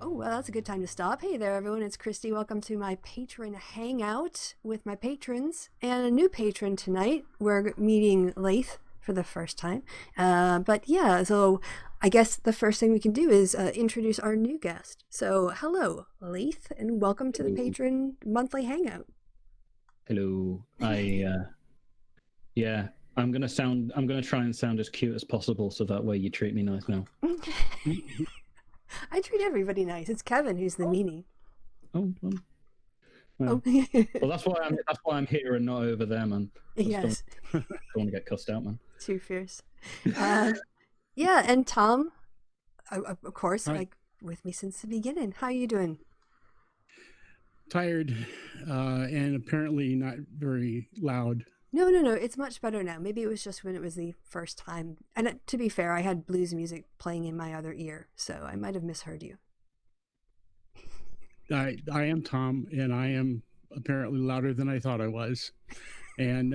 Oh, well, that's a good time to stop. Hey there, everyone. It's Christy. Welcome to my Patron Hangout with my patrons and a new patron tonight. We're meeting Laith for the first time. But yeah, so I guess the first thing we can do is introduce our new guest. So, hello, Laith, and welcome to the Hello. Patron Monthly Hangout. Hello. Yeah, I'm gonna try and sound as cute as possible, so that way you treat me nice now. I treat everybody nice. It's Kevin who's the meanie. Oh, well, that's why I'm here and not over there, man. Yes. Don't want to get cussed out, man. Too fierce. Yeah, and Tom, of course, Hi. like with me since the beginning. How you doing? Tired, and apparently not very loud. No. It's much better now. Maybe it was just when it was the first time. And to be fair, I had blues music playing in my other ear, so I might have misheard you. I am Tom, and I am apparently louder than I thought I was. And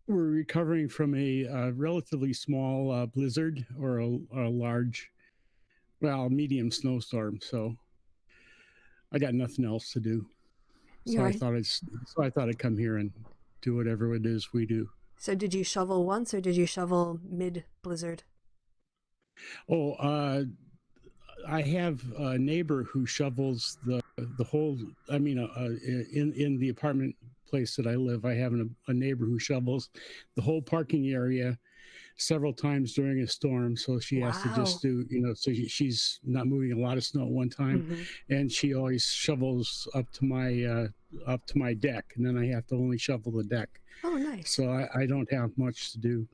we're recovering from a relatively small blizzard or a large, medium snowstorm. So I got nothing else to do. So I thought I'd come here and do whatever it is we do. So did you shovel once or did you shovel mid-blizzard? Oh, I have a neighbor who shovels the whole. I mean, in the apartment place that I live, I have a neighbor who shovels the whole parking area several times during a storm. So she has to just do, so she's not moving a lot of snow at one time, and she always shovels up to my deck, and then I have to only shovel the deck. Oh, nice. So I don't have much to do.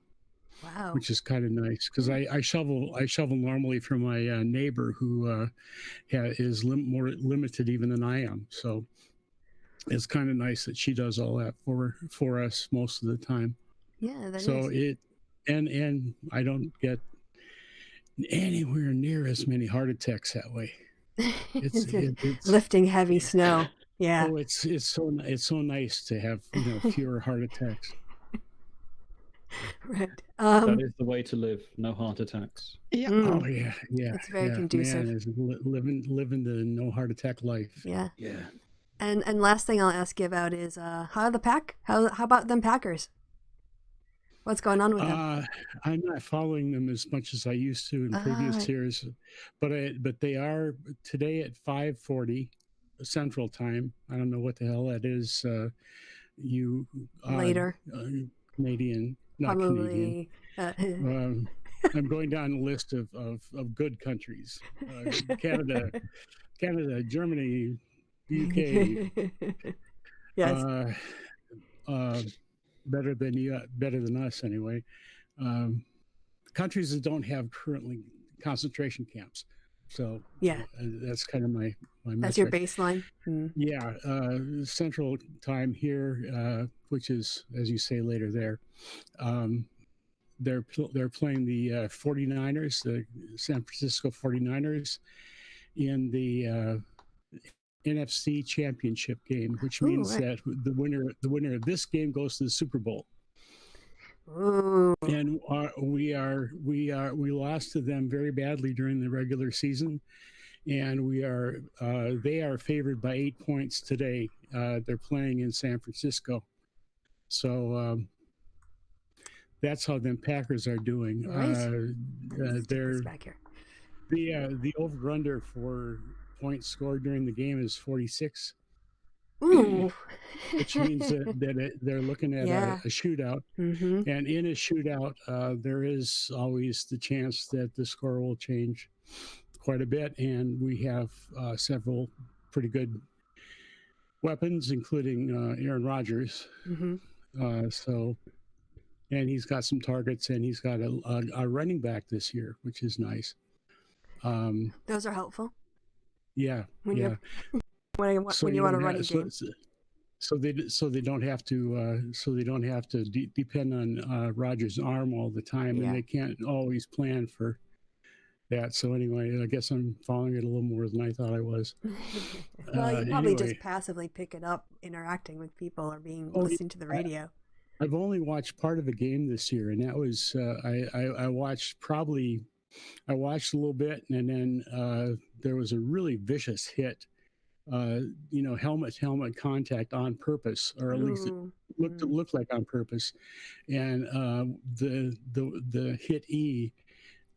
Wow. Which is kind of nice because I shovel normally for my neighbor who is more limited even than I am. So it's kind of nice that she does all that for us most of the time. Yeah, that so is. And I don't get anywhere near as many heart attacks that way. It's lifting heavy snow. Yeah. Oh, it's so nice to have fewer heart attacks. Right. That is the way to live. No heart attacks. Yeah. Oh yeah. It's very conducive. Man, living the no heart attack life. Yeah. Yeah. And last thing I'll ask you about is how about them Packers? What's going on with them? I'm not following them as much as I used to in previous years, but they are today at 5:40 Central Time. I don't know what the hell that is. You later Canadian. Not probably Canadian. I'm going down a list of good countries: Canada, Germany, UK. Yes. Better than us anyway. Countries that don't have currently concentration camps. So yeah, that's kind of my that's your baseline. Yeah, Central Time here, which is, as you say, later there. They're playing the 49ers, the San Francisco 49ers, in the NFC Championship game, which means that the winner of this game goes to the Super Bowl. Ooh. And we lost to them very badly during the regular season, and they are favored by 8 points today. They're playing in San Francisco, so that's how them Packers are doing. They're back here. The over under for points scored during the game is 46. Ooh. Which means that they're looking at a shootout. And in a shootout, there is always the chance that the score will change quite a bit. And we have several pretty good weapons, including Aaron Rodgers. And he's got some targets, and he's got a running back this year, which is nice. Those are helpful. Yeah. When you want a running game. So they don't have to depend on Rodgers' arm all the time, and they can't always plan for that. So anyway, I guess I'm following it a little more than I thought I was. Well, you probably just passively pick it up, interacting with people or listening to the radio. I've only watched part of the game this year, and that was I watched probably I watched a little bit, and then there was a really vicious hit. Helmet to helmet contact on purpose, or at least it looked like on purpose. And the hit E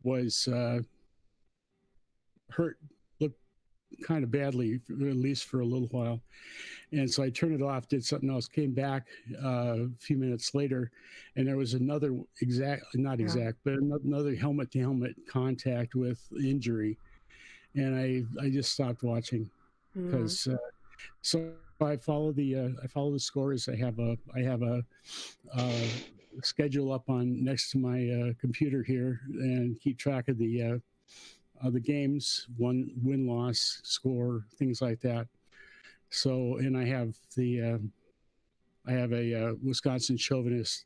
was hurt, looked kind of badly, at least for a little while. And so I turned it off, did something else, came back a few minutes later, and there was another another helmet to helmet contact with injury. And I just stopped watching because so I follow the scores. I have a schedule up on next to my computer here and keep track of the games, win loss score, things like that. So, and I have a Wisconsin chauvinist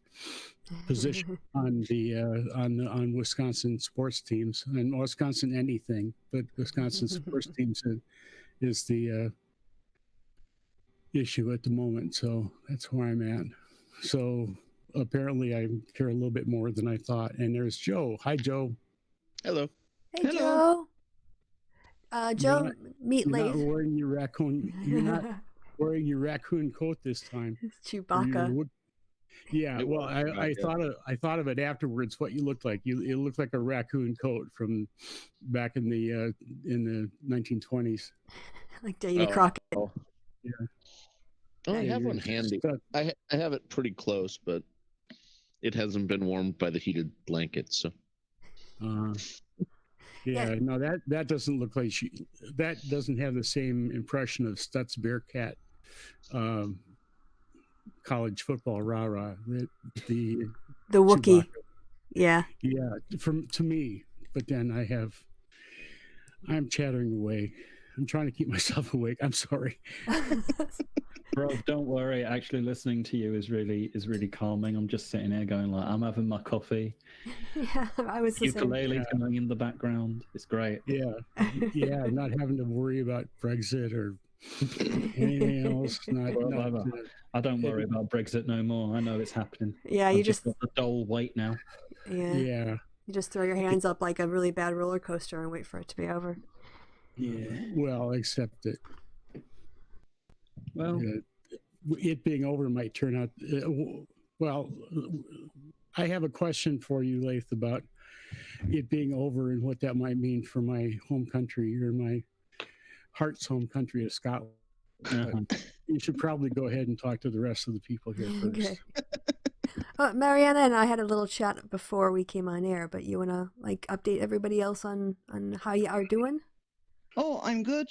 position on Wisconsin sports teams, and Wisconsin anything, but Wisconsin sports teams is the issue at the moment. So that's where I'm at. So apparently I care a little bit more than I thought. And there's Joe. Hi, Joe. Hello. Hey, Joe. Joe, meet You're Leif. not wearing your raccoon. You're not wearing your raccoon coat this time. It's Chewbacca. Yeah, well, I thought of it afterwards. What you looked like? It looked like a raccoon coat from back in the 1920s. Like Davy Crockett. Oh. Yeah. Oh, I have one handy. I have it pretty close, but it hasn't been warmed by the heated blankets. So. Yeah, no, that doesn't look like that doesn't have the same impression of Stutz Bearcat college football rah-rah. The Wookiee. Chewbacca. Yeah. Yeah, to me. But then I'm chattering away. I'm trying to keep myself awake. I'm sorry. Bro, don't worry. Actually, listening to you is really calming. I'm just sitting here going like, I'm having my coffee. Yeah, I was the same. Ukulele going in the background. It's great. Yeah, not having to worry about Brexit or anything else. I don't worry about Brexit no more. I know it's happening. Yeah, I've you just got the dull weight now. Yeah. You just throw your hands up like a really bad roller coaster and wait for it to be over. Yeah. Well, except that. Well, it being over might turn out. Well, I have a question for you, Leif, about it being over and what that might mean for my home country, or my heart's home country of Scotland. You should probably go ahead and talk to the rest of the people here first. Okay. Mariana and I had a little chat before we came on air, but you want to update everybody else on how you are doing? Oh, I'm good.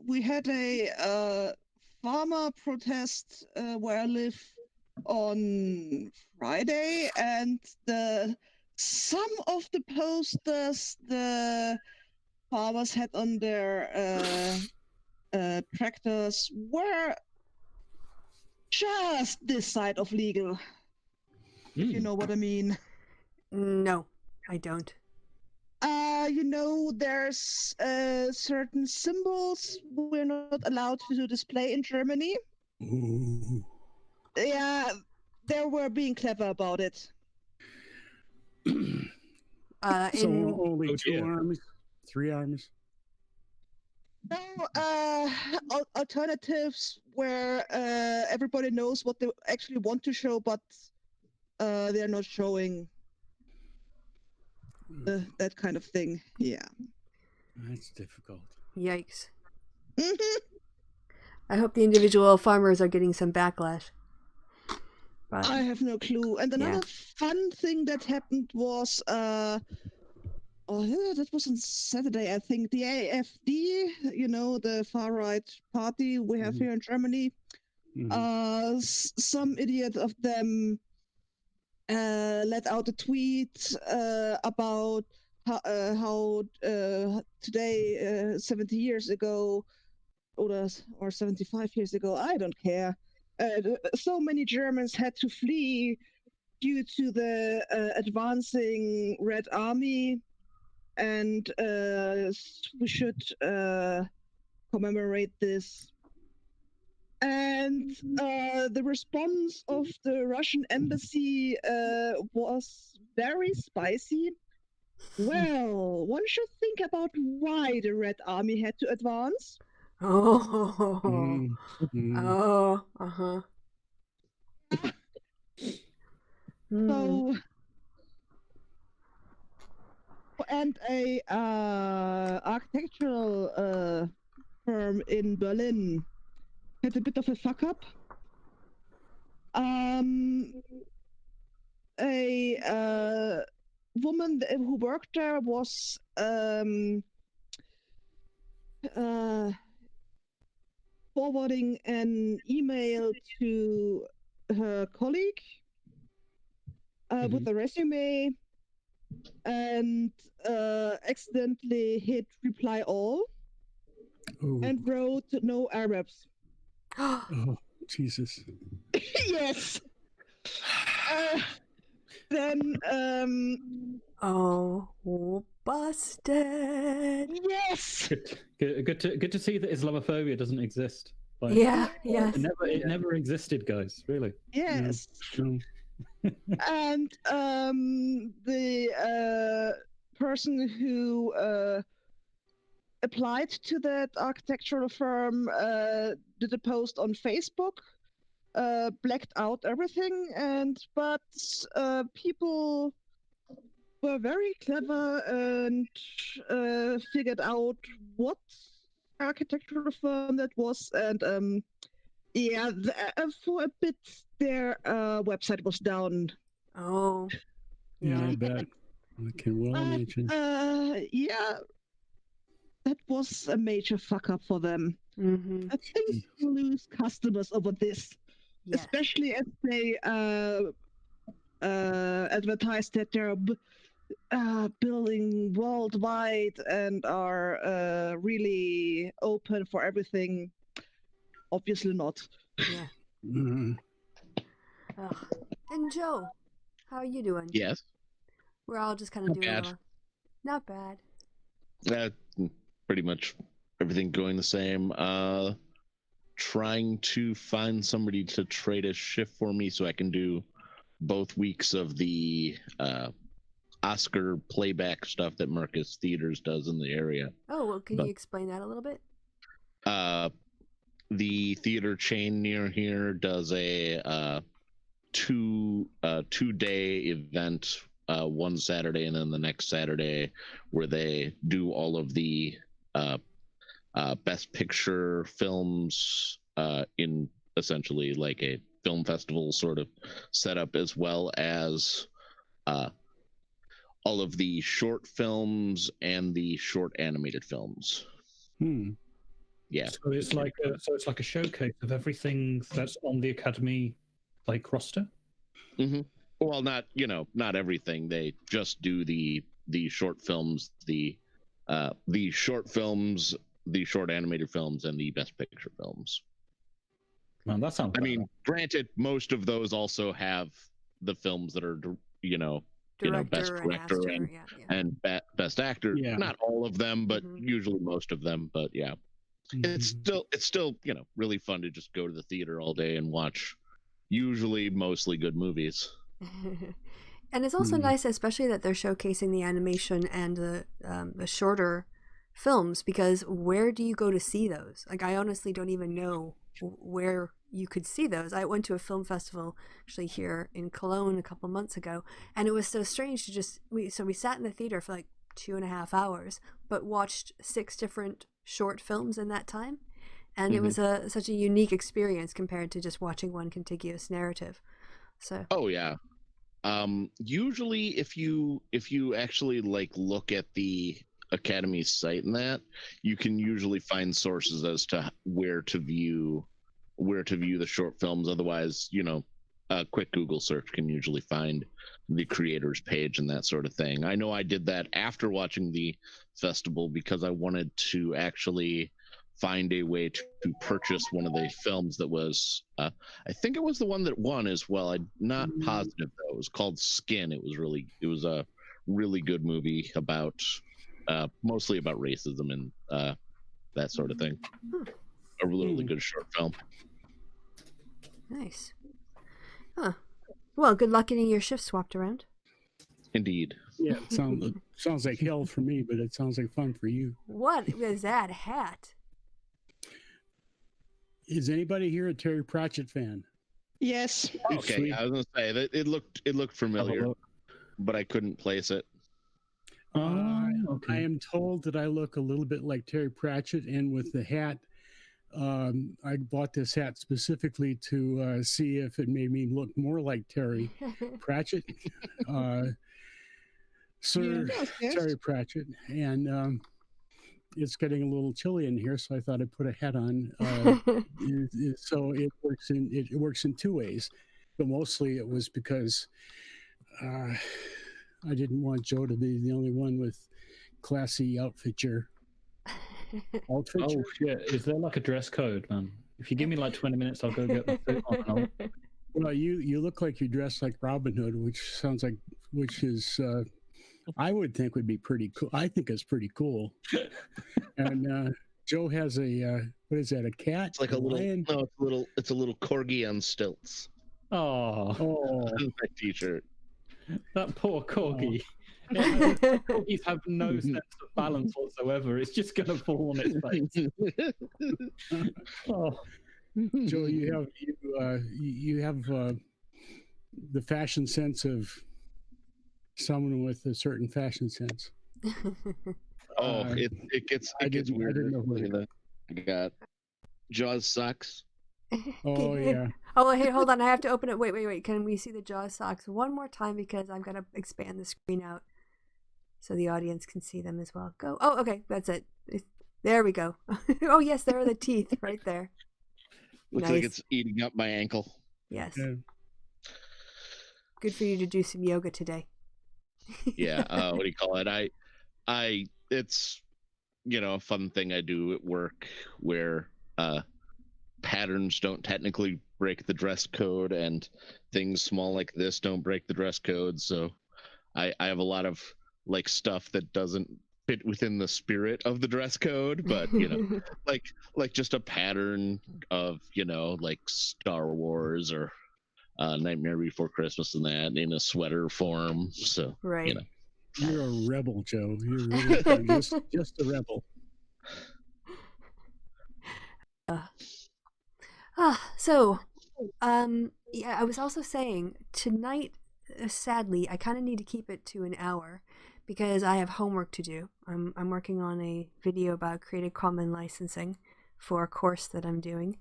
We had a farmer protest where I live on Friday, and some of the posters the farmers had on their tractors were just this side of legal. If you know what I mean. No, I don't. There's certain symbols we're not allowed to display in Germany. Ooh. Yeah, they were being clever about it. So only 2 arms, 3 arms? No, alternatives where everybody knows what they actually want to show, but they're not showing. That kind of thing. Yeah. That's difficult. Yikes. I hope the individual farmers are getting some backlash. But, I have no clue. And another fun thing that happened was, that was on Saturday, I think. The AfD, the far-right party we have here in Germany, some idiot of them let out a tweet about how today, 70 years ago, or 75 years ago, I don't care, so many Germans had to flee due to the advancing Red Army, and we should commemorate this. And the response of the Russian embassy was very spicy. Well, one should think about why the Red Army had to advance. Oh. Oh. Uh-huh. So, and a architectural firm in Berlin had a bit of a fuck up. A woman who worked there was forwarding an email to her colleague with a resume and accidentally hit reply all and wrote no Arabs. Oh, Jesus. Yes. Then oh, busted. Yes. Good to see that Islamophobia doesn't exist. Like, Yeah, yes. It never existed, guys. Really. Yes. And the person who applied to that architectural firm did a post on Facebook, blacked out everything, but people were very clever and figured out what architectural firm that was, and for a bit their website was down. Oh. Yeah, I bet. I can well imagine. Yeah, that was a major fuck up for them. I think they lose customers over this, especially as they advertise that they're building worldwide and are really open for everything. Obviously not. Yeah. And Joe, how are you doing? Yes. We're all just kind of doing bad. Not bad. Pretty much everything going the same. Trying to find somebody to trade a shift for me so I can do both weeks of the Oscar playback stuff that Marcus Theaters does in the area. Oh, well, can you explain that a little bit? The theater chain near here does a two-day event, one Saturday and then the next Saturday, where they do all of the best picture films in essentially like a film festival sort of setup, as well as all of the short films and the short animated films. Yeah. So it's like a showcase of everything that's on the Academy roster. Well, not everything. They just do the short films, the short films, the short animated films, and the best picture films. Man, that sounds. I mean, granted, most of those also have the films that are best director and best actor. Yeah. Not all of them, but usually most of them. But yeah, it's still really fun to just go to the theater all day and watch usually mostly good movies. And it's also nice, especially that they're showcasing the animation and the shorter films, because where do you go to see those? Like, I honestly don't even know where you could see those. I went to a film festival actually here in Cologne a couple months ago, and it was so strange to we sat in the theater for like 2.5 hours, but watched 6 different short films in that time, and it was such a unique experience compared to just watching one contiguous narrative. So usually if you actually look at the Academy's site and that, you can usually find sources as to where to view the short films. Otherwise, a quick Google search can usually find the creators page and that sort of thing. I know I did that after watching the festival because I wanted to actually find a way to purchase one of the films that was I think it was the one that won as well. I'm not positive though. It was called Skin. It was a really good movie about mostly about racism and that sort of thing. A really good short film. Nice. Huh. Well, good luck getting your shift swapped around. Indeed. Yeah, it sounds like hell for me, but it sounds like fun for you. What is that hat? Is anybody here a Terry Pratchett fan? Yes. Okay, Sweet. I was gonna say that it looked familiar, look. but I couldn't place it. I Okay. am told that I look a little bit like Terry Pratchett, and with the hat, I bought this hat specifically to see if it made me look more like Terry Pratchett, Sir Yes. Terry Pratchett, and it's getting a little chilly in here, so I thought I'd put a hat on. So it works in two ways, but mostly it was because I didn't want Joe to be the only one with classy outfitture. Oh shit! Is there like a dress code, man? If you give me like 20 minutes, I'll go get the suit on. And I'll... Well, you look like you're dressed like Robin Hood, which is I would think would be pretty cool. I think it's pretty cool. And Joe has a what is that? A cat? It's like a little lion? no, it's a little corgi on stilts. Oh, Oh, My t-shirt. that poor corgi. Corgis have no sense of balance whatsoever. It's just gonna fall on its face. Oh. Joe, you have the fashion sense of someone with a certain fashion sense. Oh, it gets weird. didn't know who I got Jaws socks. Oh yeah. Oh, hey, hold on. I have to open it. Wait. Can we see the Jaws socks one more time? Because I'm going to expand the screen out so the audience can see them as well. Go. Oh, okay. That's it. There we go. Oh, yes. There are the teeth right there. Looks like it's eating up my ankle. Yes. Yeah. Good for you to do some yoga today. Yeah. What do you call it? It's a fun thing I do at work where patterns don't technically break the dress code, and things small like this don't break the dress code. So I have a lot of like stuff that doesn't fit within the spirit of the dress code, but like just a pattern of like Star Wars or Nightmare Before Christmas and that in a sweater form. So right. You're a rebel, Joe. You're really just a rebel. So, yeah, I was also saying tonight, sadly, I kind of need to keep it to an hour because I have homework to do. I'm working on a video about Creative Commons licensing for a course that I'm doing,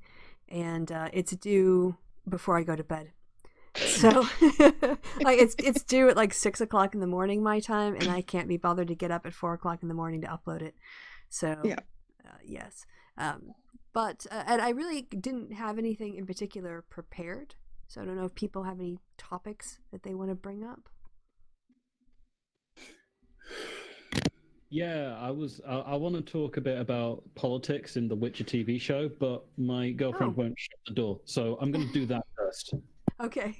and it's due before I go to bed. So, like, it's due at like 6 o'clock in the morning my time, and I can't be bothered to get up at 4 o'clock in the morning to upload it. So, yeah. Yes. But and I really didn't have anything in particular prepared, so I don't know if people have any topics that they want to bring up. Yeah, I want to talk a bit about politics in the Witcher TV show, but my girlfriend won't shut the door, so I'm going to do that first. Okay.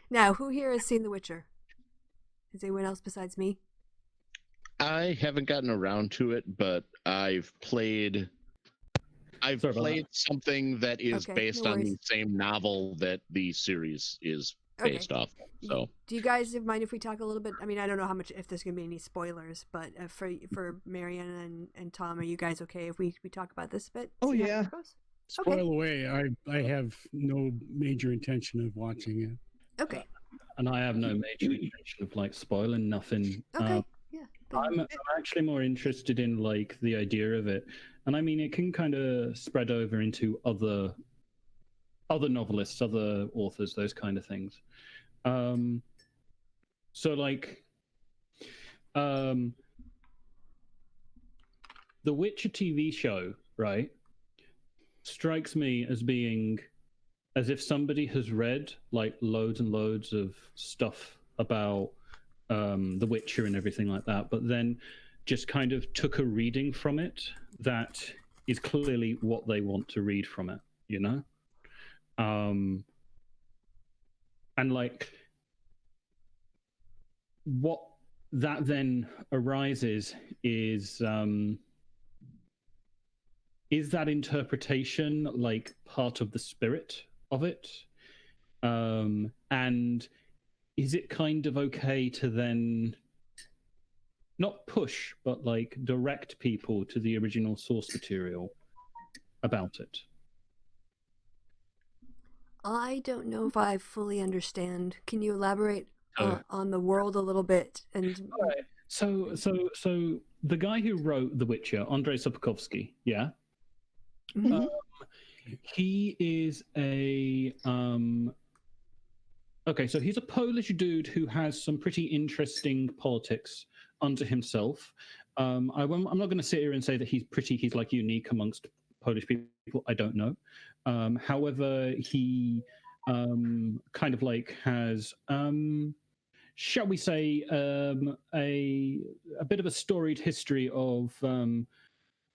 Now, who here has seen The Witcher? Is anyone else besides me? I haven't gotten around to it, but I've played something that is based on the same novel that the series is based off of. So, do you guys mind if we talk a little bit? I mean, I don't know how much, if there's going to be any spoilers, but for Marianne and Tom, are you guys okay if we talk about this a bit? Oh yeah. Spoil away. I have no major intention of watching it. Okay. And I have no major intention of like spoiling nothing. Okay. I'm actually more interested in like the idea of it, and I mean it can kind of spread over into other novelists, other authors, those kind of things. So like, the Witcher TV show, right, strikes me as being as if somebody has read like loads and loads of stuff about The Witcher and everything like that, but then just kind of took a reading from it that is clearly what they want to read from it, you know? And like what that then arises is that interpretation like part of the spirit of it? And is it kind of okay to then not push, but like direct people to the original source material about it? I don't know if I fully understand. Can you elaborate Oh. on the world a little bit? And All right. So the guy who wrote The Witcher, Andrzej Sapkowski, yeah, Mhm. he is a okay. So he's a Polish dude who has some pretty interesting politics unto himself. I'm not going to sit here and say that he's like unique amongst Polish people. I don't know. However, he kind of like has shall we say, a bit of a storied history of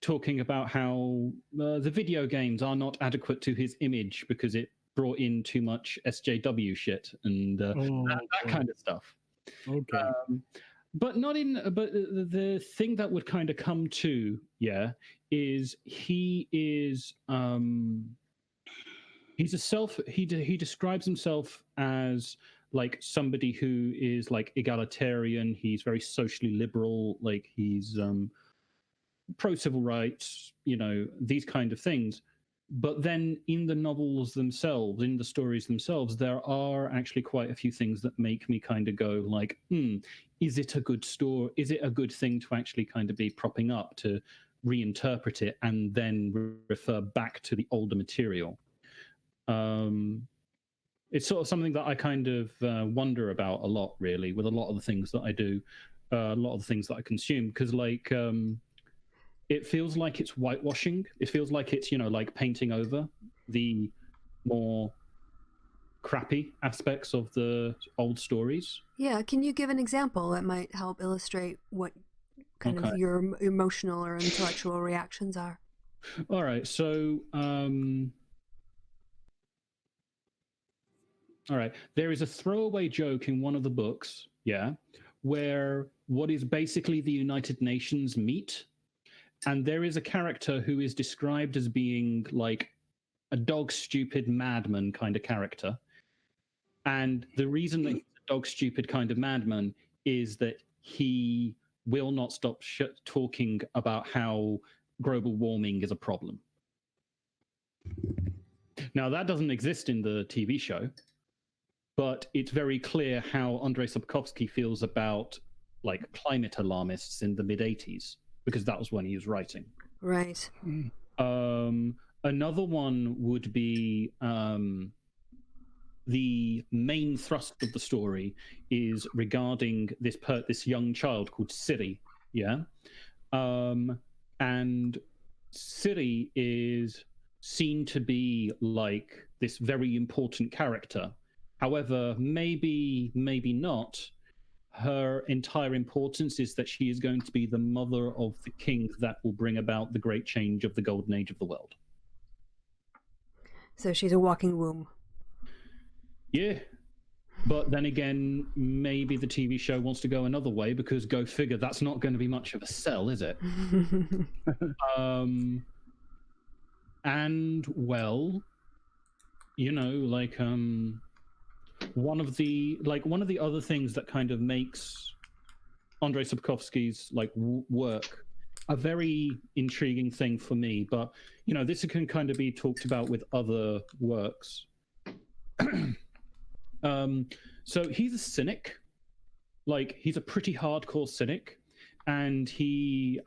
talking about how the video games are not adequate to his image because it brought in too much SJW shit and that kind of stuff. Okay. But not in. But the thing that would kind of come to, yeah, is he is he's a self. He describes himself as like somebody who is like egalitarian. He's very socially liberal. Like he's pro civil rights. You know, these kind of things. But then in the novels themselves, in the stories themselves, there are actually quite a few things that make me kind of go like, is it a good story? Is it a good thing to actually kind of be propping up to reinterpret it and then refer back to the older material? It's sort of something that I kind of wonder about a lot, really, with a lot of the things that I do, a lot of the things that I consume, because like it feels like it's whitewashing. It feels like it's, you know, like painting over the more crappy aspects of the old stories. Yeah, can you give an example that might help illustrate what kind of Okay. your emotional or intellectual reactions are? All right, so all right, there is a throwaway joke in one of the books, yeah, where what is basically the United Nations meet. And there is a character who is described as being like a dog stupid madman kind of character. And the reason that he's a dog stupid kind of madman is that he will not stop talking about how global warming is a problem. Now, that doesn't exist in the TV show, but it's very clear how Andrzej Sapkowski feels about like climate alarmists in the mid 80s. Because that was when he was writing. Right. Another one would be the main thrust of the story is regarding this young child called Siri, yeah? And Siri is seen to be like this very important character. However, maybe not. Her entire importance is that she is going to be the mother of the king that will bring about the great change of the golden age of the world. So she's a walking womb. Yeah. But then again, maybe the TV show wants to go another way because go figure, that's not going to be much of a sell, is it? And well, you know, like one of the other things that kind of makes Andrzej Sapkowski's like work a very intriguing thing for me, but you know, this can kind of be talked about with other works. So he's a cynic, like he's a pretty hardcore cynic, and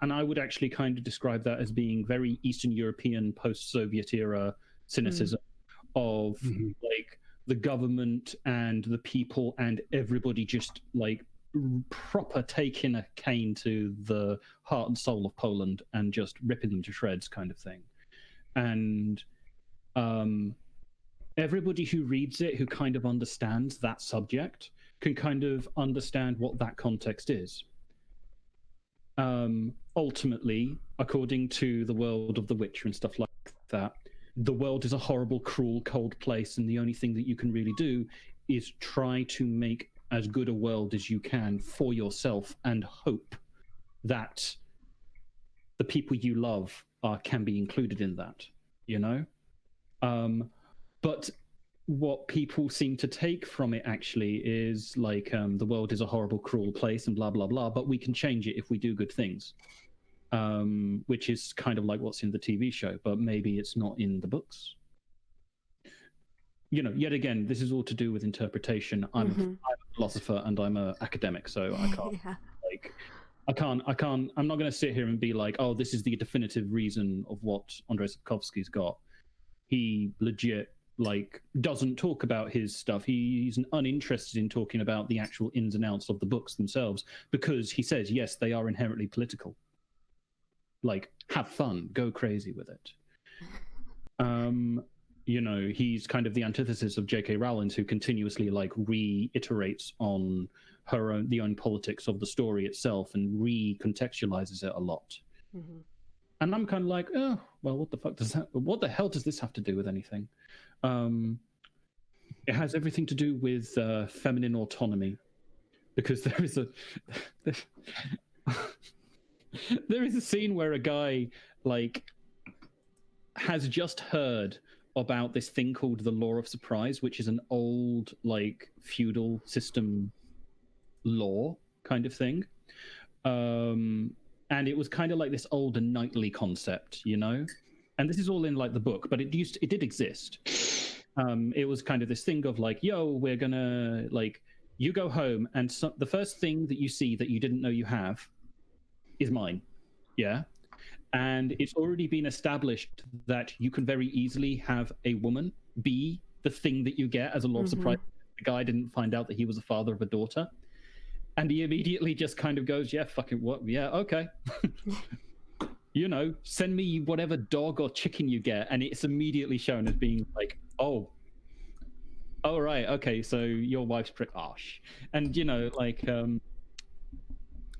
I would actually kind of describe that as being very Eastern European post-Soviet era cynicism of like the government and the people and everybody just like proper taking a cane to the heart and soul of Poland and just ripping them to shreds kind of thing. And everybody who reads it, who kind of understands that subject, can kind of understand what that context is. Ultimately, according to the world of The Witcher and stuff like that, the world is a horrible, cruel, cold place, and the only thing that you can really do is try to make as good a world as you can for yourself and hope that the people you love can be included in that, you know? But what people seem to take from it actually is like the world is a horrible, cruel place and blah blah blah, but we can change it if we do good things, which is kind of like what's in the TV show, but maybe it's not in the books. You know, yet again, this is all to do with interpretation. I'm a philosopher and I'm an academic, so I can't I'm not going to sit here and be like, oh, this is the definitive reason of what Andrei Sapkowski's got. He legit like doesn't talk about his stuff. He's uninterested in talking about the actual ins and outs of the books themselves, because he says, yes, they are inherently political. Like, have fun, go crazy with it. You know, he's kind of the antithesis of J.K. Rowling, who continuously like reiterates on the own politics of the story itself and recontextualizes it a lot. And I'm kind of like, oh, well, what the hell does this have to do with anything? It has everything to do with feminine autonomy, because there is a scene where a guy like has just heard about this thing called the law of surprise, which is an old like feudal system law kind of thing. And it was kind of like this old and knightly concept, you know? And this is all in like the book, but it did exist. It was kind of this thing of like, yo, we're gonna like, you go home and the first thing that you see that you didn't know you have is mine. Yeah. And it's already been established that you can very easily have a woman be the thing that you get as a law of surprise. The guy didn't find out that he was the father of a daughter. And he immediately just kind of goes, yeah, fucking what? Yeah, okay. You know, send me whatever dog or chicken you get. And it's immediately shown as being like, oh, right, okay, so your wife's and, you know, like,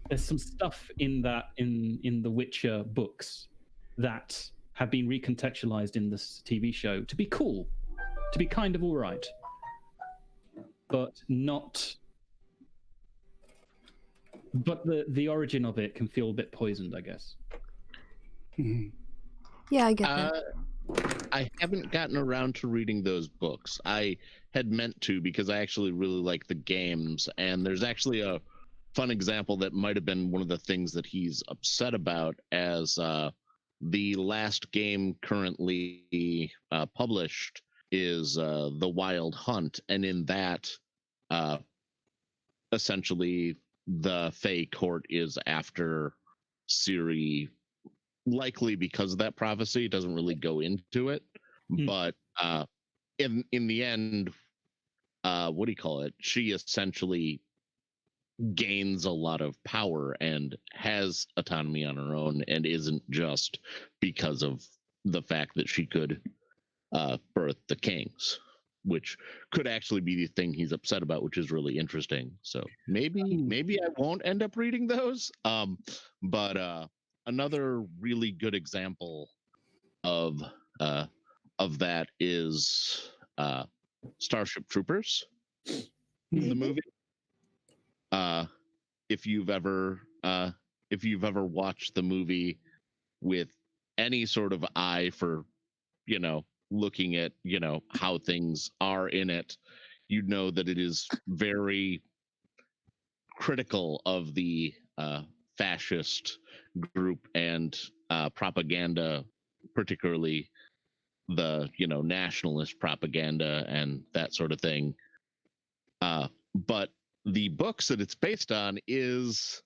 there's some stuff in the Witcher books that have been recontextualized in this TV show to be cool, to be kind of all right, but not. But the origin of it can feel a bit poisoned, I guess. Yeah, I get that. I haven't gotten around to reading those books. I had meant to, because I actually really like the games, and there's actually a fun example that might have been one of the things that he's upset about, as the last game currently published is The Wild Hunt, and in that essentially the Fae court is after Ciri, likely because of that prophecy. It doesn't really go into it, but in the end, what do you call it? She essentially gains a lot of power and has autonomy on her own, and isn't just because of the fact that she could birth the kings, which could actually be the thing he's upset about, which is really interesting. So maybe I won't end up reading those. But another really good example of that is Starship Troopers, the movie. If you've ever watched the movie with any sort of eye for, you know, looking at, you know, how things are in it, you'd know that it is very critical of the fascist group and propaganda, particularly the, you know, nationalist propaganda and that sort of thing. But the books that it's based on is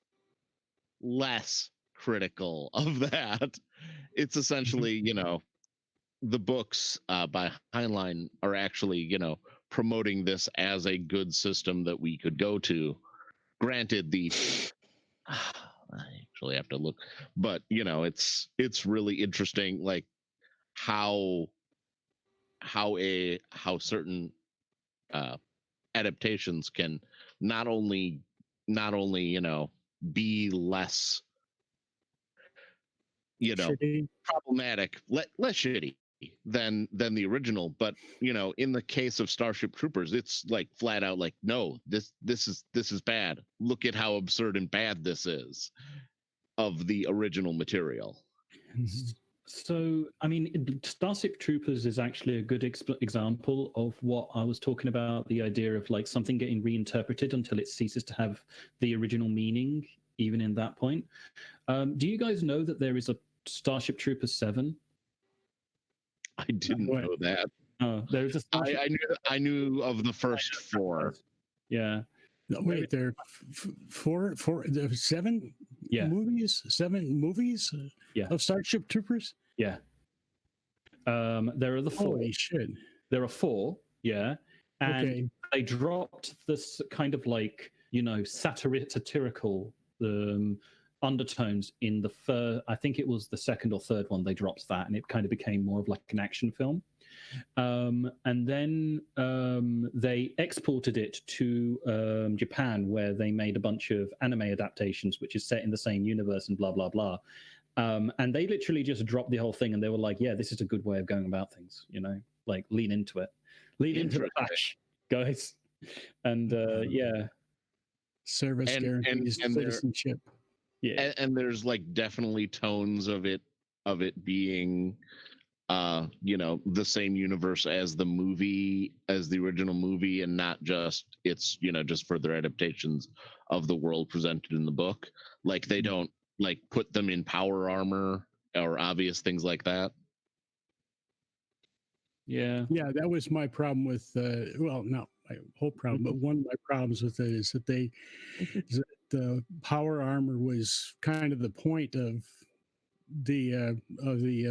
less critical of that. It's essentially, you know, the books by Heinlein are actually, you know, promoting this as a good system that we could go to. Granted, I actually have to look, but, you know, it's really interesting, like how certain adaptations can not only you know, be less, you know, Shitty. problematic, less shitty than the original, but, you know, in the case of Starship Troopers, it's like flat out like, no, this is bad. Look at how absurd and bad this is of the original material. So, I mean, Starship Troopers is actually a good example of what I was talking about, the idea of like something getting reinterpreted until it ceases to have the original meaning, even in that point. Do you guys know that there is a Starship Troopers 7? I didn't What? know that. There is a Starship I knew of the first 4. Yeah. No, wait, there are there are 7 Yeah. movies? 7 movies Yeah. of Starship Troopers? Yeah. There are the 4. Holy shit. There are 4, yeah. And Okay. they dropped this kind of like, satirical undertones in the I think it was the second or third one. They dropped that, and it kind of became more of like an action film. And then they exported it to Japan, where they made a bunch of anime adaptations, which is set in the same universe and blah blah blah. And they literally just dropped the whole thing, and they were like, "Yeah, this is a good way of going about things. Like lean into it, lean into the clash, guys." And yeah, Service guarantees citizenship. yeah, And there's like definitely tones of it being the same universe as the movie, as the original movie, and not just it's just further adaptations of the world presented in the book. Like they don't like put them in power armor or obvious things like that. yeah. That was my problem with well, not my whole problem, but one of my problems with it is that the power armor was kind of the point of the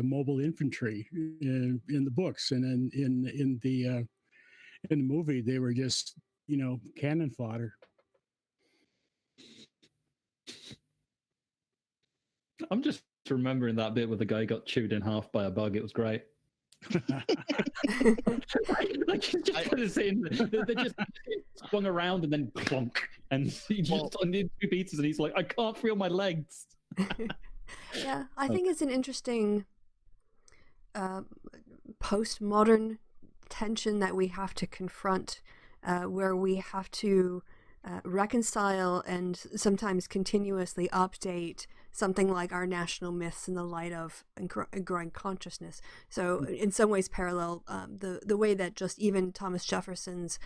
mobile infantry in the books, and then in the movie they were just cannon fodder. I'm just remembering that bit where the guy got chewed in half by a bug. It was great. Like he's just kind of saying they just swung around and then plonk, and he just on the 2 pieces, and he's like, I can't feel my legs. Yeah, I think it's an interesting postmodern tension that we have to confront, where we have to reconcile and sometimes continuously update something like our national myths in the light of growing consciousness. So in some ways parallel the way that just even Thomas Jefferson's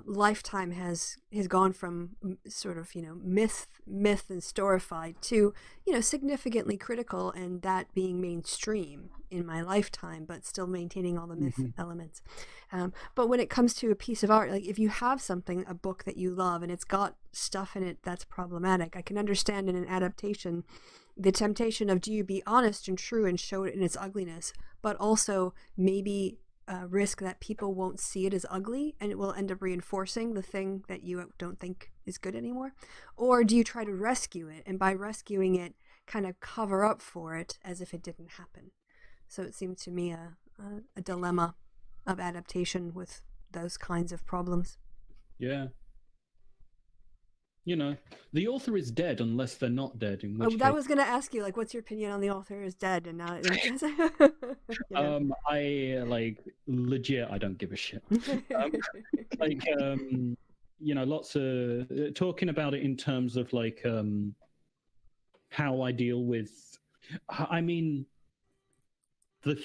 lifetime has gone from sort of myth and storified to significantly critical, and that being mainstream in my lifetime, but still maintaining all the myth elements. But when it comes to a piece of art, like if you have something, a book that you love and it's got stuff in it that's problematic, I can understand in an adaptation the temptation of, do you be honest and true and show it in its ugliness, but also maybe risk that people won't see it as ugly and it will end up reinforcing the thing that you don't think is good anymore? Or do you try to rescue it, and by rescuing it kind of cover up for it as if it didn't happen? So it seemed to me a dilemma of adaptation with those kinds of problems. Yeah. The author is dead unless they're not dead. In which I case, was going to ask you, like, what's your opinion on the author is dead? And now, I legit, I don't give a shit. Lots of talking about it in terms of like how I deal with. I mean, the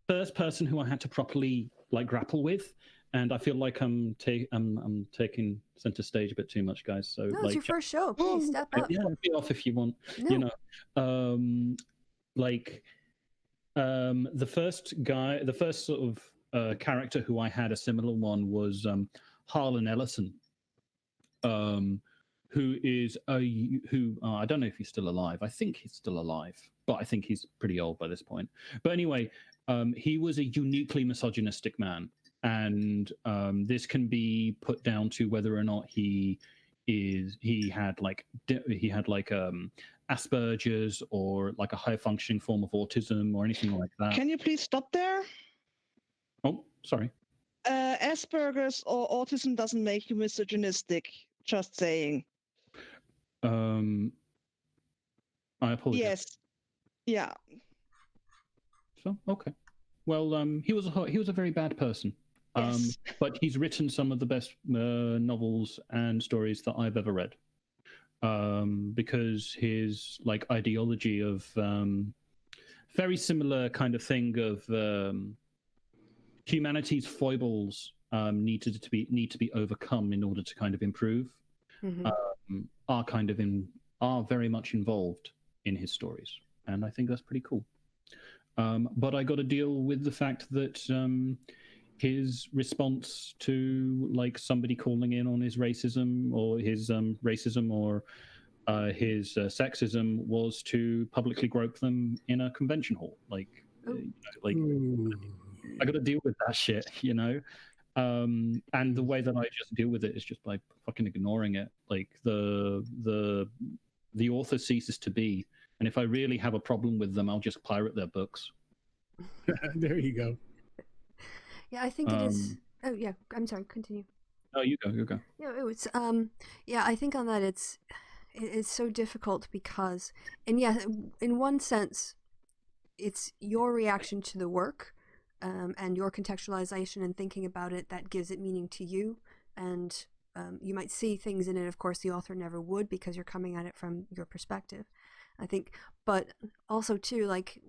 first person who I had to properly grapple with. And I feel like I'm taking center stage a bit too much, guys. So no, it's your first show. Please step up. Yeah, be off if you want. No. The first sort of character who I had a similar one was Harlan Ellison, who is I don't know if he's still alive. I think he's still alive, but I think he's pretty old by this point. But anyway, he was a uniquely misogynistic man. And this can be put down to whether or not he had Asperger's or like a high functioning form of autism or anything like that. Can you please stop there? Oh, sorry. Asperger's or autism doesn't make you misogynistic. Just saying. I apologize. Yes. Yeah. So okay. Well, he was a very bad person. Yes. But he's written some of the best novels and stories that I've ever read. Because his ideology of very similar kind of thing of humanity's foibles need to be overcome in order to kind of improve. Are very much involved in his stories, and I think that's pretty cool. But I got to deal with the fact that his response to like somebody calling in on his racism or his racism or his sexism was to publicly grope them in a convention hall. Like, I got to deal with that shit, you know. And the way that I just deal with it is just by fucking ignoring it. Like the author ceases to be, and if I really have a problem with them, I'll just pirate their books. There you go. Yeah, I think it is. Oh yeah, I'm sorry. Continue. Oh, you go. You go. Yeah, it's yeah, I think on that it's so difficult because, and yeah, in one sense, it's your reaction to the work, and your contextualization and thinking about it that gives it meaning to you, and you might see things in it. Of course, the author never would because you're coming at it from your perspective, I think. But also too, like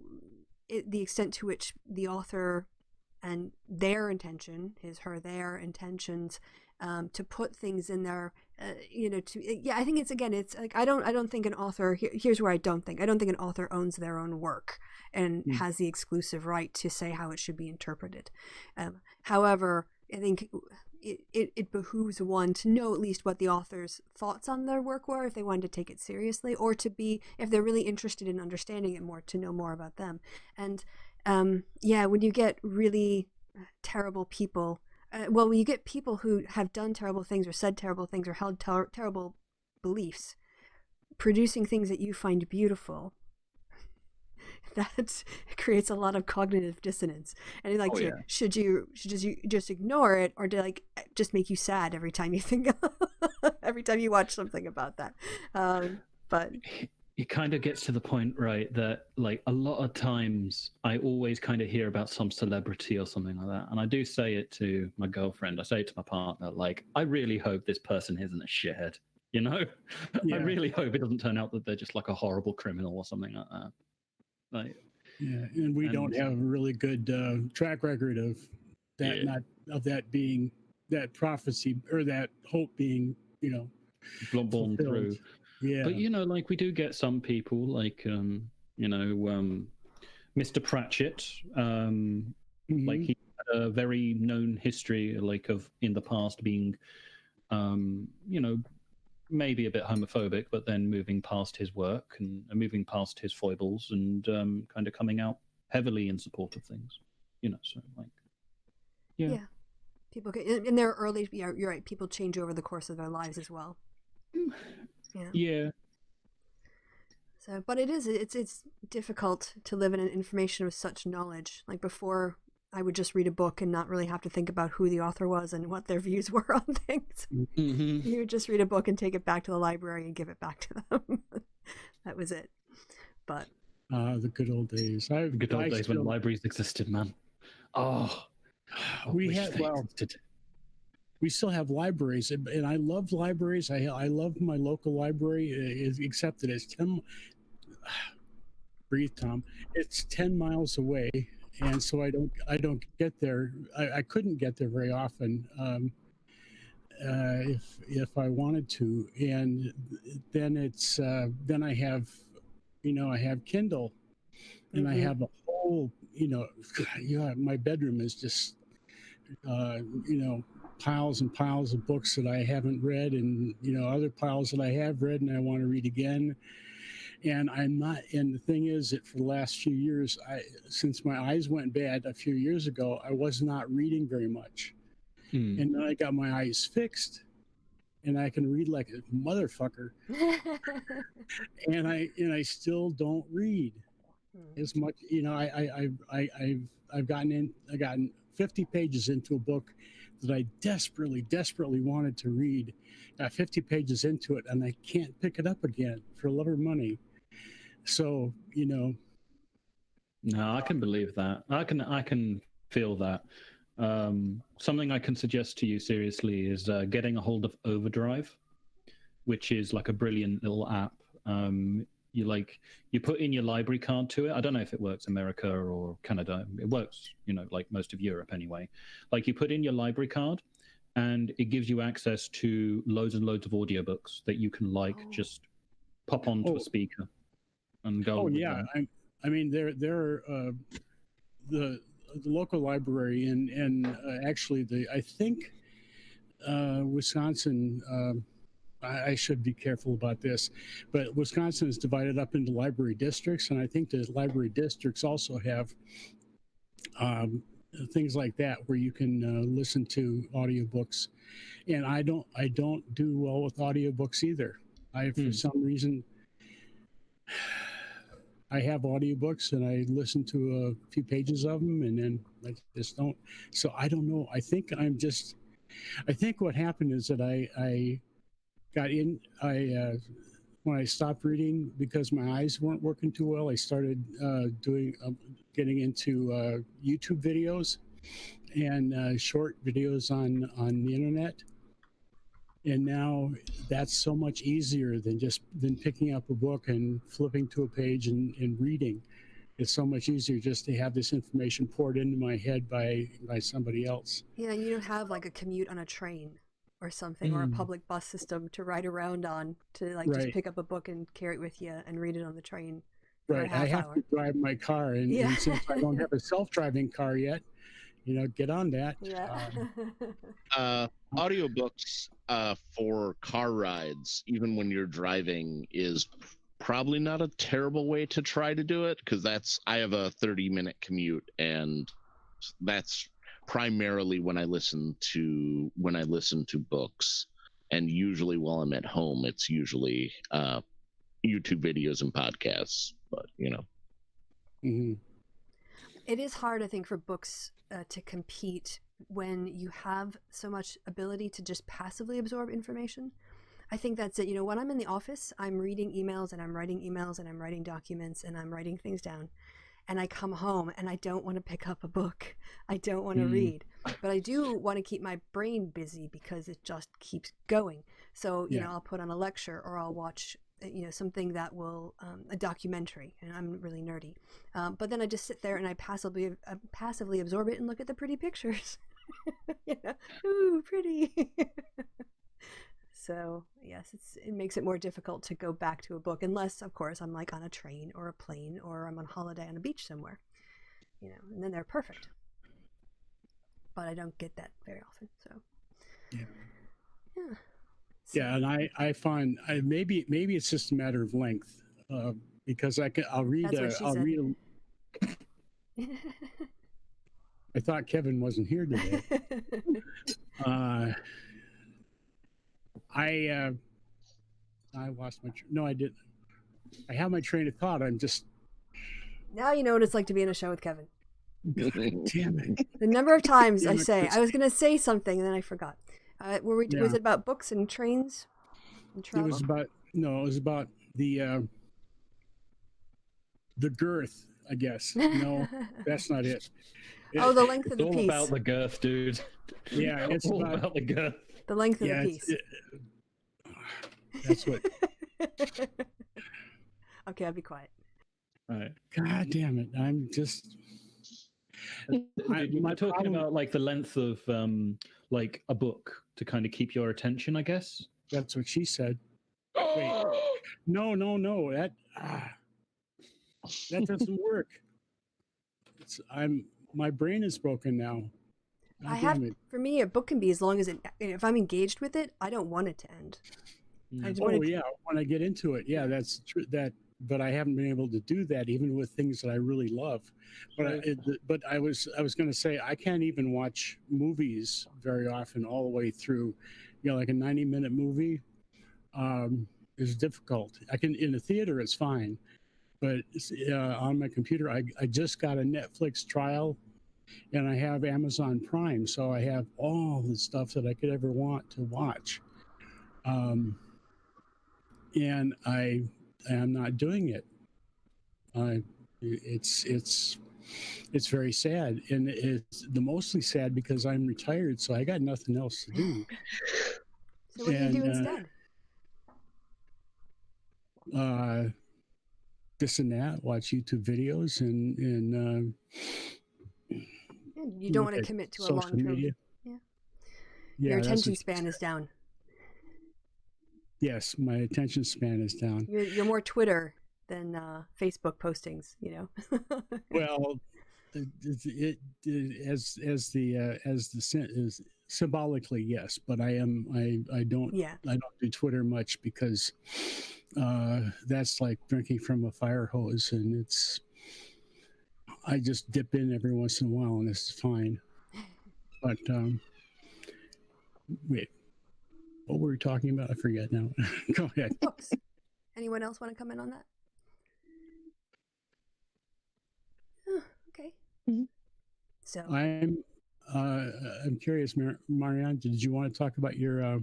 the extent to which the author and their intention, their intentions, to put things in there, I think it's like I don't think an author. Here's where I don't think an author owns their own work and has the exclusive right to say how it should be interpreted. However, I think it behooves one to know at least what the author's thoughts on their work were, if they wanted to take it seriously, or to be, if they're really interested in understanding it more, to know more about them. And when you get really terrible people, when you get people who have done terrible things or said terrible things or held terrible beliefs, producing things that you find beautiful, that creates a lot of cognitive dissonance. And like, should you just ignore it, or to like just make you sad every time you think, every time you watch something about that? But it kind of gets to the point, right, that like a lot of times I always kind of hear about some celebrity or something like that, and I do say it to my girlfriend, I say it to my partner, like, I really hope this person isn't a shithead, you know? Yeah. I really hope it doesn't turn out that they're just like a horrible criminal or something like that. Like, yeah, and we don't have a really good track record of that, not of that being, that prophecy or that hope being, born through. Yeah. But like we do get some people like Mr. Pratchett, like he had a very known history like of in the past being maybe a bit homophobic, but then moving past his work and moving past his foibles and kind of coming out heavily in support of things, so like yeah. People can, in their early, you're right, people change over the course of their lives as well. Yeah. So, but it's difficult to live in an information with such knowledge. Like before, I would just read a book and not really have to think about who the author was and what their views were on things. You would just read a book and take it back to the library and give it back to them. That was it. But the good old days. The good old days when libraries existed, man. We still have libraries, and I love libraries. I love my local library, except that it's 10. Breathe, Tom. It's 10 miles away, and so I don't get there. I couldn't get there very often if I wanted to. And then it's then I have Kindle, and I have a whole my bedroom is just piles and piles of books that I haven't read, and other piles that I have read and I want to read again. And the thing is that for the last few years, since my eyes went bad a few years ago, I was not reading very much. And then I got my eyes fixed, and I can read like a motherfucker. and I still don't read as much. I've gotten 50 pages into a book that I desperately wanted to read. Got 50 pages into it, and I can't pick it up again for love or money. So, No, I can believe that. I can feel that. Something I can suggest to you seriously is getting a hold of Overdrive, which is like a brilliant little app. you put in your library card to it. I don't know if it works America or Canada. It works, like most of Europe anyway. Like you put in your library card, and it gives you access to loads and loads of audiobooks that you can just pop onto a speaker and go. Oh with yeah, them. I mean there the local library and actually I think Wisconsin. I should be careful about this, but Wisconsin is divided up into library districts, and I think the library districts also have things like that where you can listen to audiobooks. And I don't do well with audiobooks either. For some reason, I have audiobooks and I listen to a few pages of them, and then I just don't. So I don't know. I think what happened is that I got in. When I stopped reading because my eyes weren't working too well, I started getting into YouTube videos and short videos on the internet. And now that's so much easier than picking up a book and flipping to a page and reading. It's so much easier just to have this information poured into my head by somebody else. Yeah, you don't have like a commute on a train or something, or a public bus system to ride around on to just pick up a book and carry it with you and read it on the train for a half I have hour. to drive my car, and since I don't have a self-driving car yet, get on that. Yeah. Audiobooks for car rides, even when you're driving, is probably not a terrible way to try to do it, because I have a 30-minute commute, and that's primarily when I listen to books. And usually while I'm at home, it's usually YouTube videos and podcasts, but Mm-hmm. It is hard, I think, for books to compete when you have so much ability to just passively absorb information. I think that's it. When I'm in the office, I'm reading emails and I'm writing emails and I'm writing documents and I'm writing things down. And I come home and I don't want to pick up a book. I don't want to read. But I do want to keep my brain busy because it just keeps going. So, I'll put on a lecture or I'll watch something that will, a documentary, and I'm really nerdy. But then I just sit there and I passively absorb it and look at the pretty pictures. Ooh, pretty. So yes, it makes it more difficult to go back to a book, unless of course I'm like on a train or a plane or I'm on holiday on a beach somewhere, and then they're perfect. But I don't get that very often, so yeah. Yeah, and I find maybe it's just a matter of length, because I'll read. I'll read. I thought Kevin wasn't here today. I lost my. No, I didn't. I have my train of thought. I'm just. Now you know what it's like to be in a show with Kevin. Damn it! The number of times I say I was going to say something and then I forgot. Was it about books and trains and travel? It was about the girth, I guess. No, that's not it. The length of the piece. piece. It's all about the girth, dude. Yeah, it's all about the girth. The length of the piece. That's what. Okay, I'll be quiet. All right. God damn it! I'm just. We're talking about like the length of like a book to kind of keep your attention, I guess. That's what she said. Wait, no, that doesn't work. My brain is broken now. For me, a book can be as long as if I'm engaged with it, I don't want it to end. When I get into it, that's true. But I haven't been able to do that even with things that I really love. But I was going to say I can't even watch movies very often all the way through. Like a 90-minute movie is difficult. I can in the theater, it's fine, but on my computer, I just got a Netflix trial, and I have Amazon Prime, so I have all the stuff that I could ever want to watch, and I am not doing it. It's very sad, and it's mostly sad because I'm retired, so I got nothing else to do. So what do you do instead? this and that, watch YouTube videos, and You don't look want to at commit to a social long-term. media. Yeah. Yeah, Your that's attention what- span is down. Yes, my attention span is down. You're more Twitter than Facebook postings. Well, as the is symbolically, yes, but I don't Yeah. do Twitter much because that's like drinking from a fire hose, and I just dip in every once in a while, and it's fine. But wait, what were we talking about? I forget now. Go ahead. Books. Anyone else want to come in on that? Okay. Mhm. So I'm curious, Marianne. Did you want to talk about your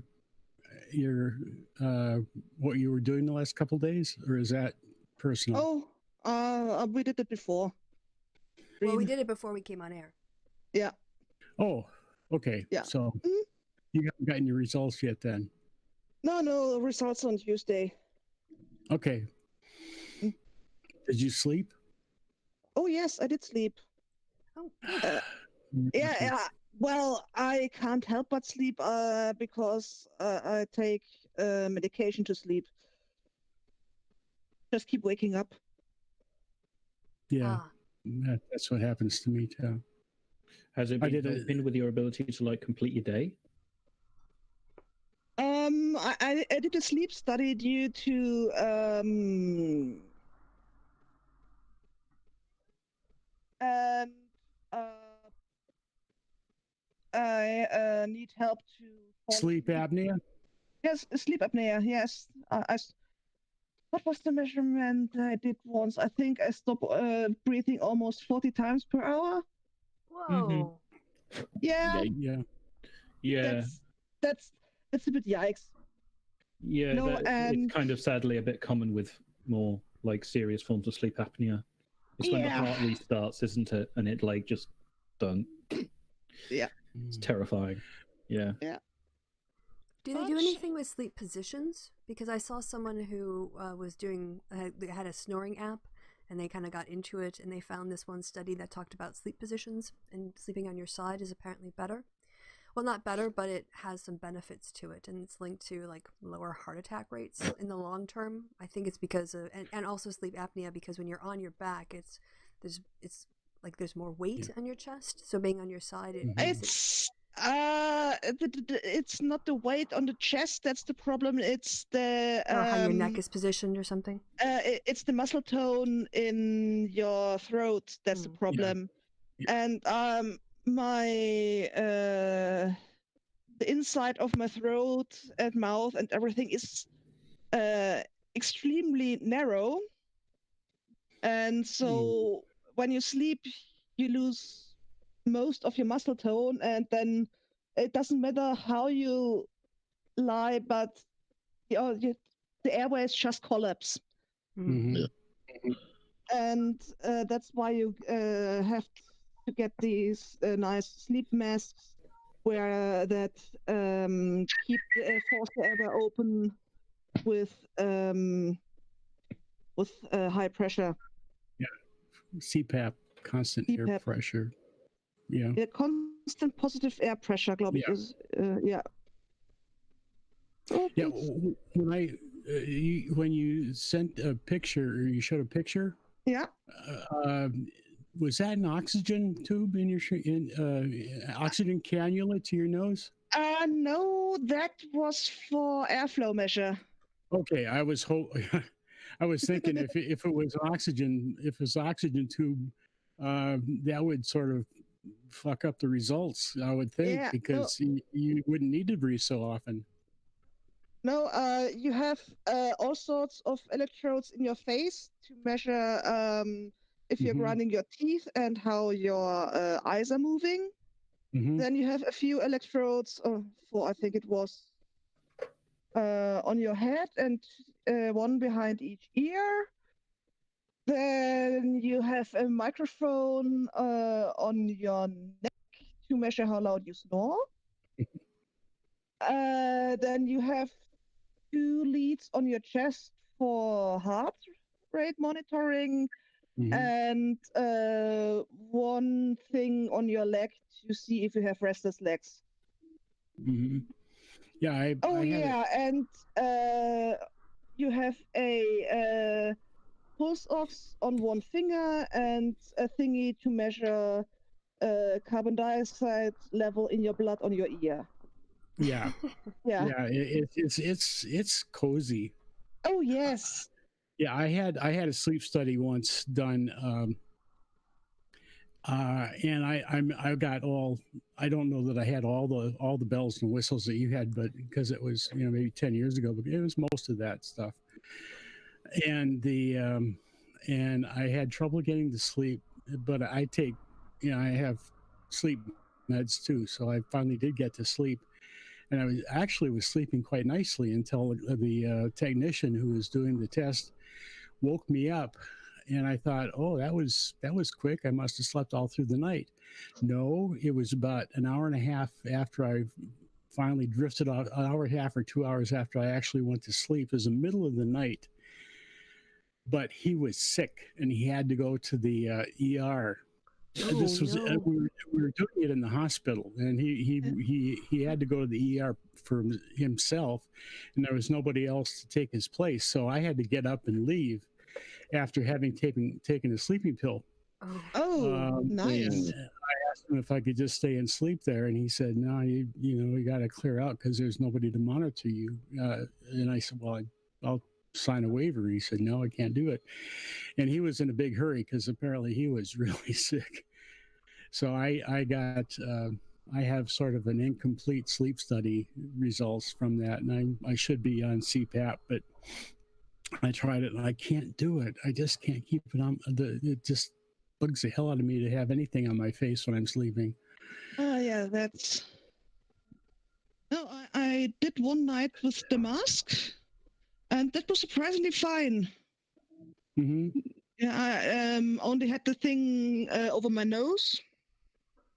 what you were doing the last couple days, or is that personal? We did it before. well, we Dream. did it before we came on air. Yeah. Oh, okay. Yeah. So Mhm. you haven't gotten your results yet, then? No, results on Tuesday. Okay. Mm. Did you sleep? Oh yes, I did sleep. Oh, Yeah. Well, I can't help but sleep because I take medication to sleep. Just keep waking up. Yeah, that's what happens to me too. Has it I been did a- helping with your ability to like complete your day? I did a sleep study due to and I need help to fall Sleep asleep. apnea? Yes, sleep apnea. Yes, what was the measurement I did once? I think I stopped breathing almost 40 times per hour. whoa. Yeah, Yeah. Yeah, that's a bit yikes. yeah. No, It's and kind of sadly a bit common with more like serious forms of sleep apnea. It's when the Yeah. heart restarts, isn't it? And it like just done. Yeah. It's terrifying. Yeah. Do they do anything with sleep positions? Because I saw someone who was doing, they had a snoring app, and they kind of got into it, and they found this one study that talked about sleep positions, and sleeping on your side is apparently better. Well, not better, but it has some benefits to it, and it's linked to like lower heart attack rates in the long term. I think it's because of, and also sleep apnea, because when you're on your back, it's like there's more weight on your chest, so being on your side, it makes it. It's not the weight on the chest that's the problem. It's the Or how your neck is positioned or something. it's the muscle tone in your throat that's the problem. Yeah. And my the inside of my throat and mouth and everything is extremely narrow, and so when you sleep you lose most of your muscle tone, and then it doesn't matter how you lie, but the airways just collapse. Mhm. And that's why you have to get these nice sleep masks where that keep force the airway open with high pressure. CPAP, constant air CPAP. pressure. Yeah. Yeah, constant positive air pressure, glaube ich, is yeah. Oh, Yeah. it's- When you sent a picture, or you showed a picture, yeah. was that an oxygen tube in your oxygen cannula to your nose? No, that was for airflow measure. Okay, I was I was thinking if it was oxygen, if it's oxygen tube, that would sort of fuck up the results, I would think, Yeah, because you wouldn't need to breathe so often. No, you have all sorts of electrodes in your face to measure if you're Mhm. grinding your teeth and how your eyes are moving. Mhm. Then you have a few electrodes, I think it was on your head, and one behind each ear. Then you have a microphone on your neck to measure how loud you snore. Then you have 2 leads on your chest for heart rate monitoring, Mhm. and one thing on your leg to see if you have restless legs. Mhm. Yeah, Oh I had yeah, and you have a pulse ox on one finger and a thingy to measure carbon dioxide level in your blood on your ear. yeah, Yeah. yeah. It's cozy. Oh yes. Yeah, I had a sleep study once done, and I got all. I don't know that I had all the bells and whistles that you had, but because it was maybe 10 years ago, but it was most of that stuff. And and I had trouble getting to sleep, but I take I have sleep meds too, so I finally did get to sleep, and I was sleeping quite nicely until the technician who was doing the test woke me up, and I thought, oh, that was quick. I must have slept all through the night. No, it was about an hour and a half after I finally drifted off, an hour and a half or 2 hours after I actually went to sleep. It was the middle of the night, but he was sick and he had to go to the ER. Oh, This was no. we were doing it in the hospital, and he had to go to the ER for himself, and there was nobody else to take his place. So I had to get up and leave after having taken a sleeping pill. Oh. Oh, nice. And I asked him if I could just stay and sleep there, and he said, "No, you got to clear out because there's nobody to monitor you." And I said, "Well, I'll sign a waiver." He said, "No, I can't do it." And he was in a big hurry because apparently he was really sick. So I got I have sort of an incomplete sleep study results from that, and I should be on CPAP, but I tried it and I can't do it. I just can't keep it on. It just bugs the hell out of me to have anything on my face when I'm sleeping. Oh yeah, that's. No, I did one night with the mask, and that was surprisingly fine. Mm-hmm. Yeah, I only had the thing over my nose,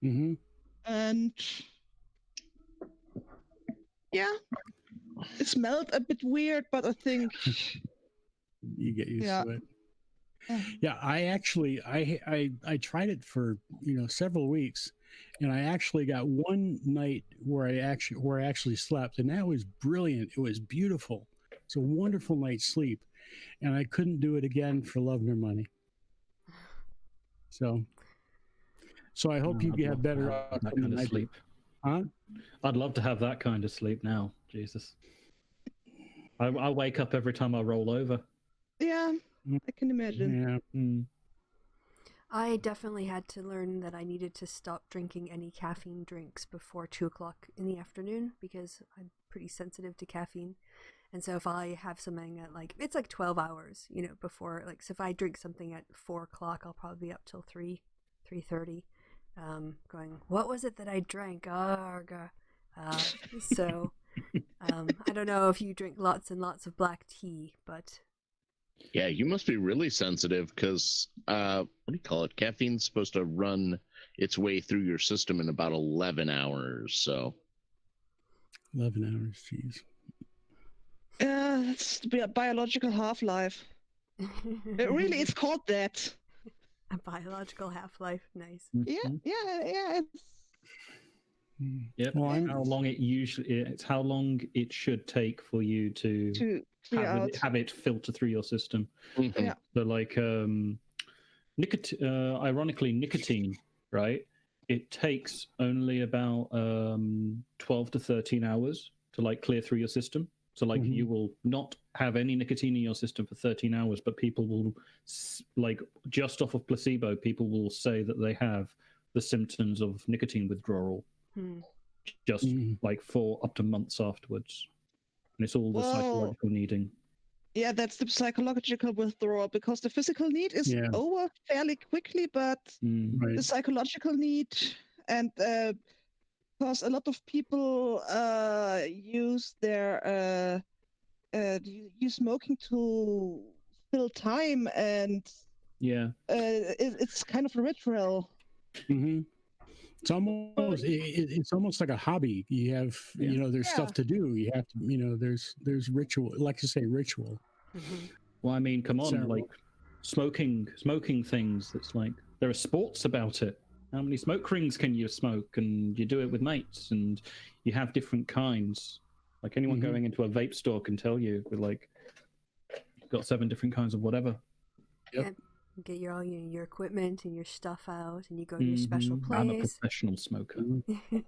Mm-hmm. and yeah, it smelled a bit weird, but I think You get used yeah. to it. Yeah. Yeah, I actually I tried it for several weeks, and I actually got one night where I actually slept, and that was brilliant. It was beautiful. It's a wonderful night's sleep, and I couldn't do it again for love nor money. So I hope you I'd get love to better have that outcome kind than of I did. sleep. Huh? I'd love to have that kind of sleep now. Jesus. I wake up every time I roll over. Yeah, I can imagine. Yeah. Mm. I definitely had to learn that I needed to stop drinking any caffeine drinks before 2 o'clock in the afternoon because I'm pretty sensitive to caffeine. And so if I have something at it's like 12 hours, before, so if I drink something at 4 o'clock, I'll probably be up till 3:30, going, what was it that I drank? So I don't know if you drink lots and lots of black tea, but Yeah, you must be really sensitive because what do you call it? Caffeine's supposed to run its way through your system in about 11 hours. So 11 hours, jeez. It's the biological half-life. Really, it's called that. A biological half-life. Nice. Yeah. It's Yep. Well, it's how long it should take for you to clear out. have it filter through your system. mhm. Yeah. So ironically, nicotine, right? It takes only about 12 to 13 hours to clear through your system. So Mhm. you will not have any nicotine in your system for 13 hours, but people will just off of placebo, people will say that they have the symptoms of nicotine withdrawal just for up to months afterwards. And it's all the psychological needing. Yeah, that's the psychological withdrawal because the physical need is over fairly quickly, but Right. the psychological need, and because a lot of people use their use smoking to fill time, and it's kind of a ritual. Mm-hmm. It's almost like a hobby. You have there's stuff to do. You have to there's ritual, like you say, ritual. Well, I mean, come on, smoking things. That's like there are sports about it. How many smoke rings can you smoke? And you do it with mates, and you have different kinds. Like anyone going into a vape store can tell you, with like, you've got 7 different kinds of whatever. Yep. Yeah. Get your equipment and your stuff out, and you go to your special place. I'm a professional smoker,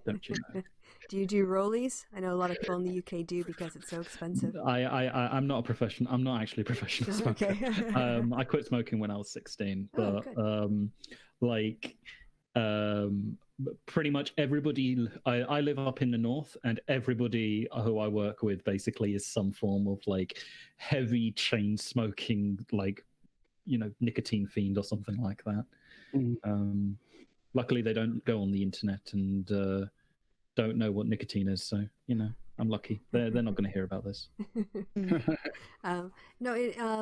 don't you know? Do you do rollies? I know a lot of people in the UK do because it's so expensive. I'm not a professional. I'm not actually a professional smoker. Okay. I quit smoking when I was 16, Oh, but pretty much everybody. I live up in the north, and everybody who I work with basically is some form of like heavy chain smoking, like, you know, nicotine fiend or something like that. Luckily, they don't go on the internet and don't know what nicotine is, so you know, I'm lucky. They're not going to hear about this.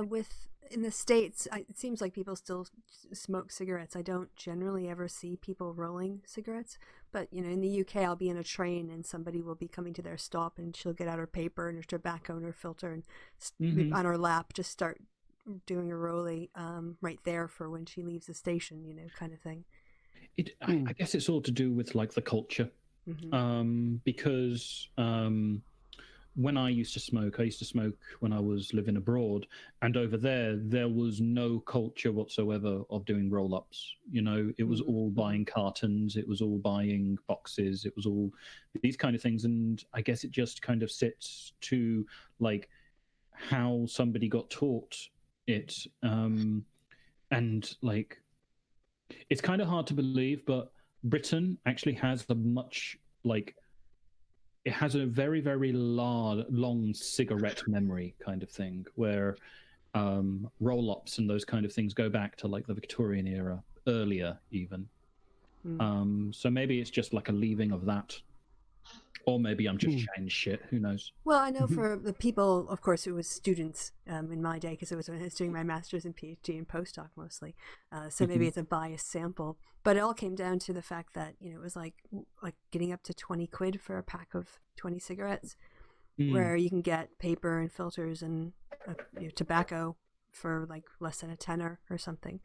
With in the States, it seems like people still smoke cigarettes. I don't generally ever see people rolling cigarettes, but you know, in the UK, I'll be in a train and somebody will be coming to their stop, and she'll get out her paper and her tobacco and her filter and on her lap just start doing a rollie right there for when she leaves the station, you know, kind of thing. I guess it's all to do with like the culture. Because when I used to smoke when I was living abroad, and over there was no culture whatsoever of doing roll-ups. You know, it was all buying cartons, it was all buying boxes, it was all these kind of things, and I guess it just kind of sits to like how somebody got taught it, and like it's kind of hard to believe, but Britain actually has it has a very, very long cigarette memory kind of thing, where roll-ups and those kind of things go back to like the Victorian era, earlier even. So maybe it's just like a leaving of that, or maybe I'm just chatting shit. Who knows? Well, I know for the people, of course, it was students in my day, because it was when I was doing my master's and PhD and postdoc mostly. So maybe it's a biased sample, but it all came down to the fact that, you know, it was like getting up to 20 quid for a pack of 20 cigarettes, where you can get paper and filters and tobacco for like less than a tenner or something.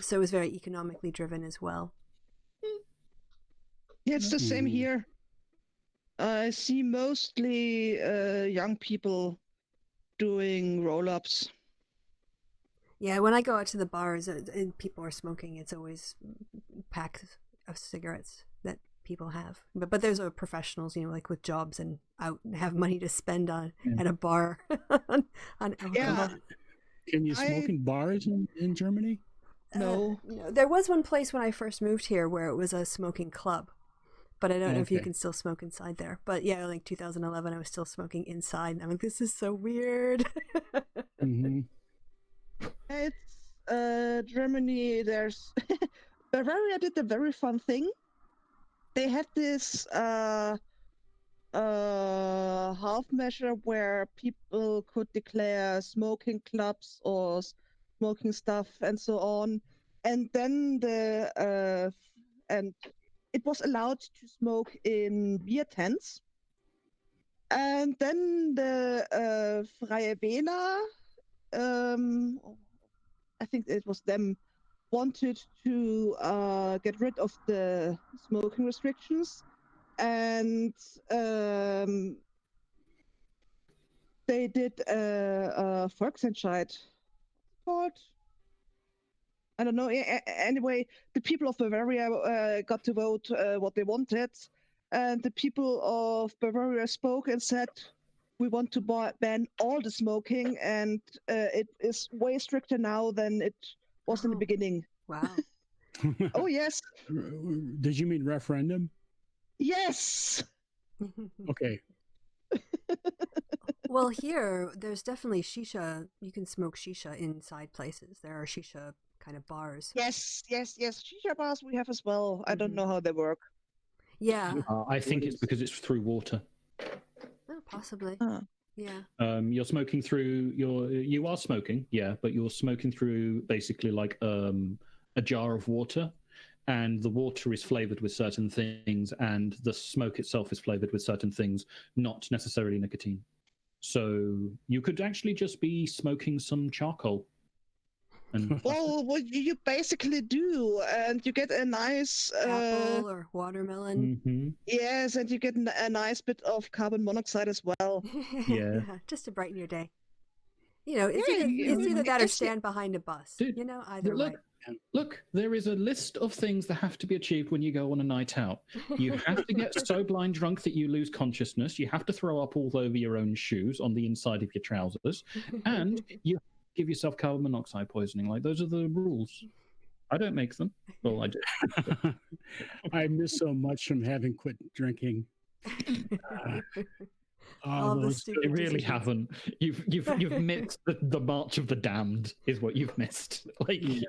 So it was very economically driven as well. Yeah, it's the same here. I see mostly young people doing roll-ups. Yeah, when I go out to the bars and people are smoking, it's always packs of cigarettes that people have. But there's professionals, you know, like with jobs and out and have money to spend on at a bar on alcohol. Yeah. Can you smoke in bars in Germany? No. There was one place when I first moved here where it was a smoking club. But I don't know if you can still smoke inside there. But yeah, like 2011, I was still smoking inside. And I'm like, this is so weird. It's Germany. There's Bavaria did a very fun thing. They had this half measure where people could declare smoking clubs or smoking stuff and so on. And then it was allowed to smoke in beer tents. And then the Freie Wähler, I think it was them, wanted to get rid of the smoking restrictions. And they did a Volksentscheid called. I don't know. Anyway, the people of Bavaria got to vote what they wanted, and the people of Bavaria spoke and said, "We want to ban all the smoking, and it is way stricter now than it was in the beginning." Wow. Oh yes. Did you mean referendum? Yes. Okay. Well, here there's definitely shisha. You can smoke shisha inside places. There are shisha kind of bars. Yes. Shisha bars we have as well. I don't know how they work. Yeah. I think it's because it's through water. Oh, possibly. Yeah. You're smoking through you are smoking, yeah, but you're smoking through basically like a jar of water, and the water is flavored with certain things, and the smoke itself is flavored with certain things, not necessarily nicotine. So you could actually just be smoking some charcoal. And Well, what you basically do, and you get a nice Apple or watermelon. Mhm. yes, and you get a nice bit of carbon monoxide as well. Yeah. Just to brighten your day. You know, it's Yeah, either that or it's- stand behind a bus. Dude, You know, either look, way. look, there is a list of things that have to be achieved when you go on a night out. You have to get so blind drunk that you lose consciousness. You have to throw up all over your own shoes on the inside of your trousers. And you give yourself carbon monoxide poisoning. Like, those are the rules. I don't make them. Well, I do. I miss so much from having quit drinking. All the those- stupid You really decisions. haven't. You've missed the March of the Damned, is what you've missed. Like, Yeah.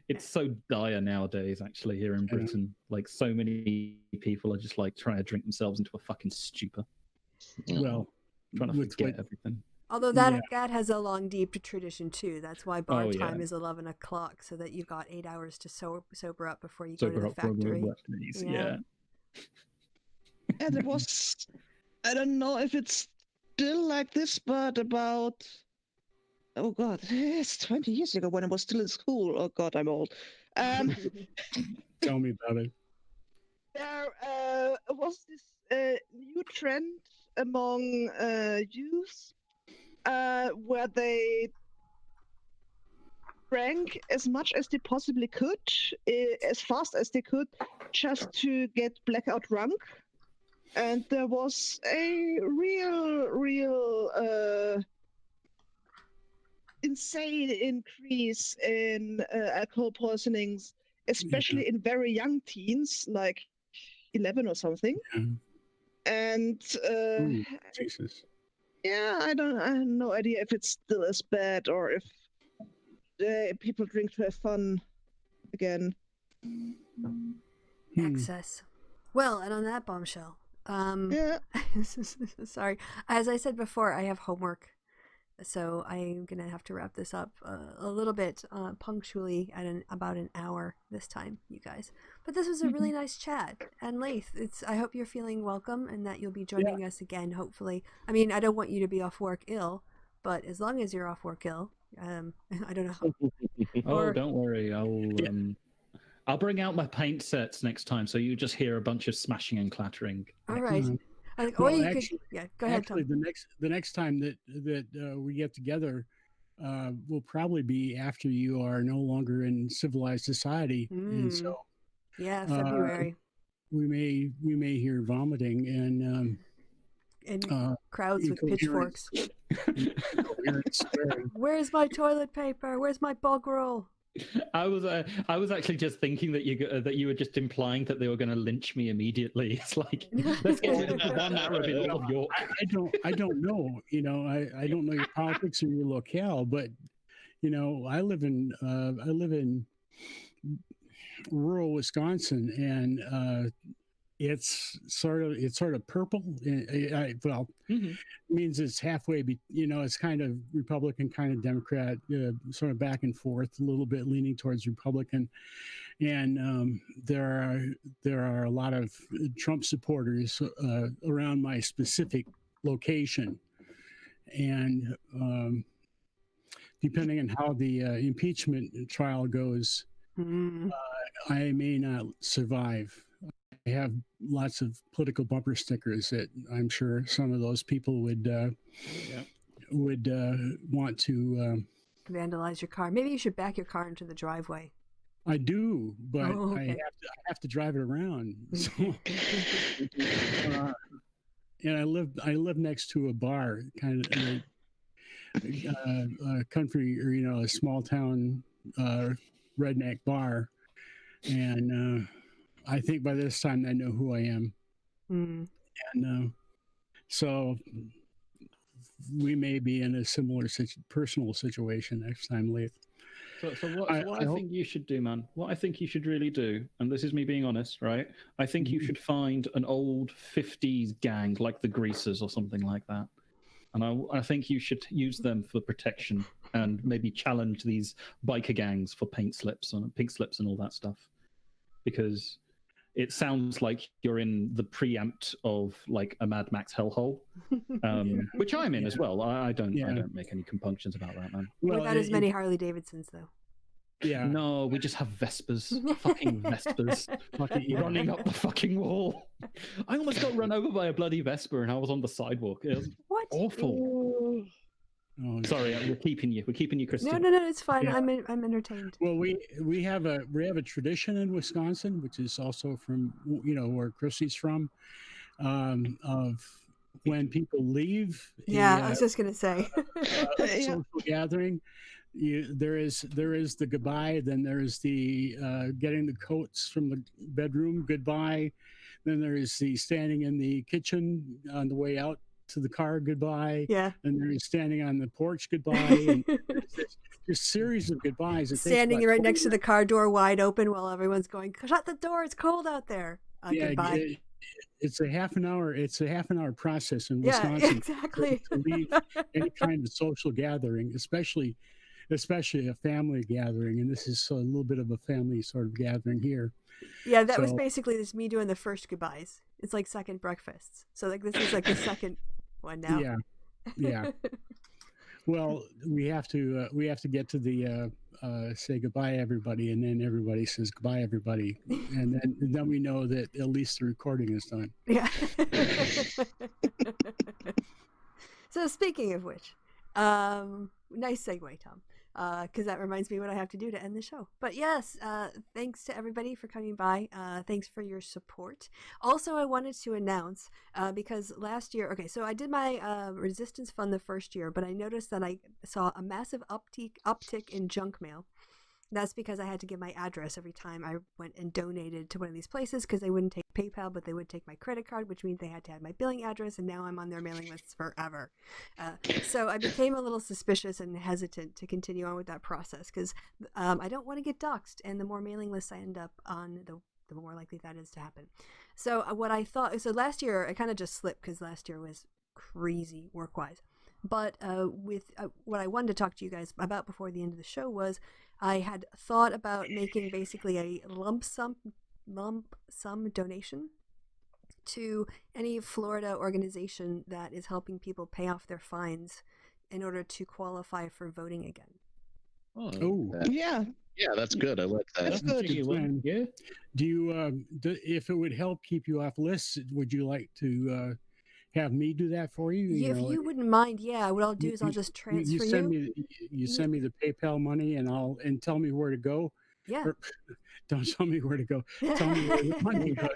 it's so dire nowadays. Actually, here in Yeah. Britain, like, so many people are just like trying to drink themselves into a fucking stupor, well, trying to with forget what- everything. Although that has a long, deep tradition too. That's why bar Oh, yeah. time is 11 o'clock, so that you've got 8 hours to sober up before you go to Sober the up for a factory. Westernese, Yeah. yeah. And it was, I don't know if it's still like this, but about, oh God, it's 20 years ago when I was still in school. Oh God, I'm old. tell me about it. There was this new trend among youth where they drank as much as they possibly could, as fast as they could, just to get blackout drunk. And there was a real insane increase in alcohol poisonings, especially in very young teens, like 11 or something. Yeah. And Ooh, Jesus. yeah, I have no idea if it's still as bad or if people drink to have fun again. Excess. Well, and on that bombshell, Yeah. sorry. As I said before, I have homework, so I'm gonna have to wrap this up a little bit punctually at about an hour this time, you guys. But this was a really nice chat, and Laith, I hope you're feeling welcome and that you'll be joining us again. Hopefully, I mean, I don't want you to be off work ill, but as long as you're off work ill, I don't know. Oh, don't worry. I'll bring out my paint sets next time, so you just hear a bunch of smashing and clattering. All right. Or Well, you actually- could, go ahead, Actually, Tom. the next time that we get together will probably be after you are no longer in civilized society, and so Yeah, February. we may hear vomiting and Crowds with incoherence. pitchforks. incoherent swearing. Where's my toilet paper? Where's my bog roll? I was actually just thinking that you were just implying that they were going to lynch me immediately. It's like, let's get rid of the one Arab in all of York. I don't know. You know, I don't know your politics or your locale, but you know, I live in rural Wisconsin, and it's sort of purple. Well, it means it's halfway. You know, it's kind of Republican, kind of Democrat, sort of back and forth, a little bit leaning towards Republican. And there are a lot of Trump supporters around my specific location, and depending on how the impeachment trial goes, I may not survive. I have lots of political bumper stickers that I'm sure some of those people would want to vandalize your car. Maybe you should back your car into the driveway. I do, but okay. I have to drive it around. So, and I live next to a bar, kind of a country, or you know, a small town redneck bar, and I think by this time they know who I am, and so we may be in a similar personal situation next time, Leith. So what I think you should do, man, what I think you should really do, and this is me being honest, right? I think you should find an old 50s gang like the Greasers or something like that. And I think you should use them for protection and maybe challenge these biker gangs for pink slips and all that stuff. Because it sounds like you're in the preempt of like a Mad Max hellhole, which I'm in as well. I don't make any compunctions about that, man. Well, without as many Harley Davidsons, though. Yeah. No, we just have Vespers. Fucking Vespers. Fucking running up the fucking wall. I almost got run over by a bloody Vesper and I was on the sidewalk. It was awful. Oh, sorry, we're keeping you. We're keeping you, Christian. No, it's fine. Yeah. I'm entertained. Well, we have a tradition in Wisconsin, which is also from where Chrissy's from, of when people leave. Yeah, I was just gonna say. Social gathering. There is the goodbye, then there is the getting the coats from the bedroom goodbye, then there is the standing in the kitchen on the way out to the car goodbye, and there is standing on the porch goodbye, and this series of goodbyes. Standing right next to the car door wide open while everyone's going, shut the door, it's cold out there. Goodbye. It's a half an hour. It's a half an hour process in Wisconsin. Exactly. To leave any kind of social gathering, especially a family gathering, and this is a little bit of a family sort of gathering here. Yeah, that was basically just me doing the first goodbyes. It's like second breakfasts. So like this is like the second one now. Yeah. Well, we have to get to the say goodbye everybody, and then everybody says goodbye everybody, and then we know that at least the recording is done. Yeah. So speaking of which, nice segue, Tom. Because that reminds me what I have to do to end the show. But yes, thanks to everybody for coming by. Thanks for your support. Also, I wanted to announce, because last year, so I did my Resistance Fund the first year, but I noticed that I saw a massive uptick in junk mail. That's because I had to give my address every time I went and donated to one of these places, because they wouldn't take PayPal, but they would take my credit card, which means they had to have my billing address, and now I'm on their mailing lists forever. So I became a little suspicious and hesitant to continue on with that process, because I don't want to get doxxed, and the more mailing lists I end up on, the more likely that is to happen. So what I thought, so last year, I kind of just slipped, because last year was crazy work-wise. But with what I wanted to talk to you guys about before the end of the show was I had thought about making basically a lump sum donation to any Florida organization that is helping people pay off their fines in order to qualify for voting again. Yeah, that's good. I like that. That's good. Yeah. Do you, if it would help keep you off lists, would you like to have me do that for you? If you wouldn't mind, what I'll do is I'll just transfer you send me the PayPal money, and tell me where to go. Yeah. Or, don't tell me where to go. Tell me where the money goes.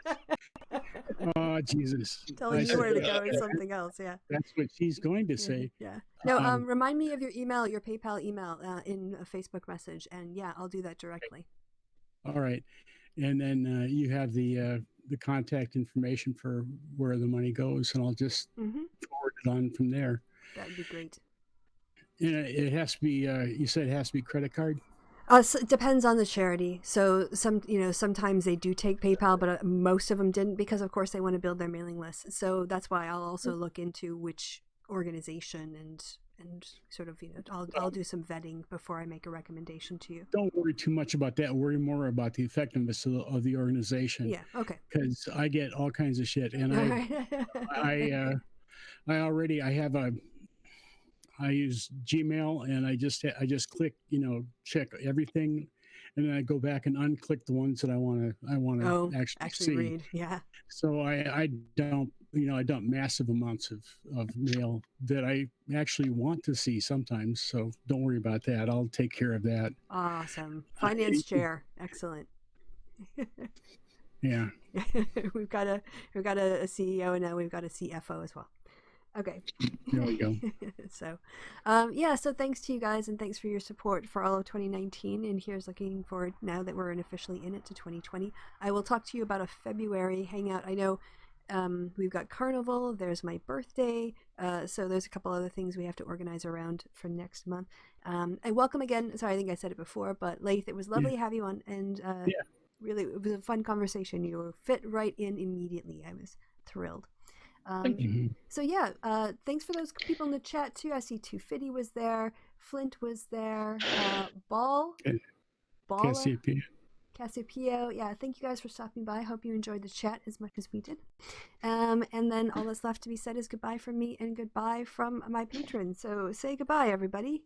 Oh, Jesus. Telling you where to go is something else, yeah. That's what she's going to say. Yeah. No, remind me of your email, your PayPal email in a Facebook message, and I'll do that directly. All right. And then you have the contact information for where the money goes, and I'll just forward it on from there. That'd be great. And it has to be, you said it has to be credit card? So it depends on the charity. So sometimes they do take PayPal, but most of them didn't, because of course they want to build their mailing list. So that's why I'll also look into which organization and sort of, I'll do some vetting before I make a recommendation to you. Don't worry too much about that. Worry more about the effectiveness of the organization. Yeah. Okay. Because I get all kinds of shit, and I use Gmail, and I just click, check everything, and then I go back and unclick the ones that I want to actually see. Read. Yeah. So I dump massive amounts of mail that I actually want to see sometimes. So don't worry about that. I'll take care of that. Awesome. Finance chair. Excellent. Yeah. we've got a CEO, and now we've got a CFO as well. Okay. There we go. So thanks to you guys, and thanks for your support for all of 2019. And here's looking forward, now that we're officially in it, to 2020. I will talk to you about a February hangout. I know we've got Carnival, there's my birthday, so there's a couple other things we have to organize around for next month. And welcome again. Sorry, I think I said it before, but Laith, it was lovely to have you on, and really, it was a fun conversation. You fit right in immediately. I was thrilled. So thanks for those people in the chat too. I see Tufity was there, Flint was there, Ball, Cassiopeia, yeah, thank you guys for stopping by. Hope you enjoyed the chat as much as we did. And then all that's left to be said is goodbye from me and goodbye from my patrons. So say goodbye, everybody.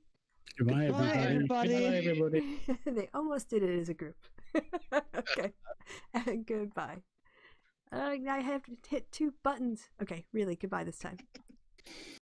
Goodbye, everybody. Goodbye, everybody. They almost did it as a group. Okay. And goodbye. I have to hit 2 buttons. Okay, really, goodbye this time.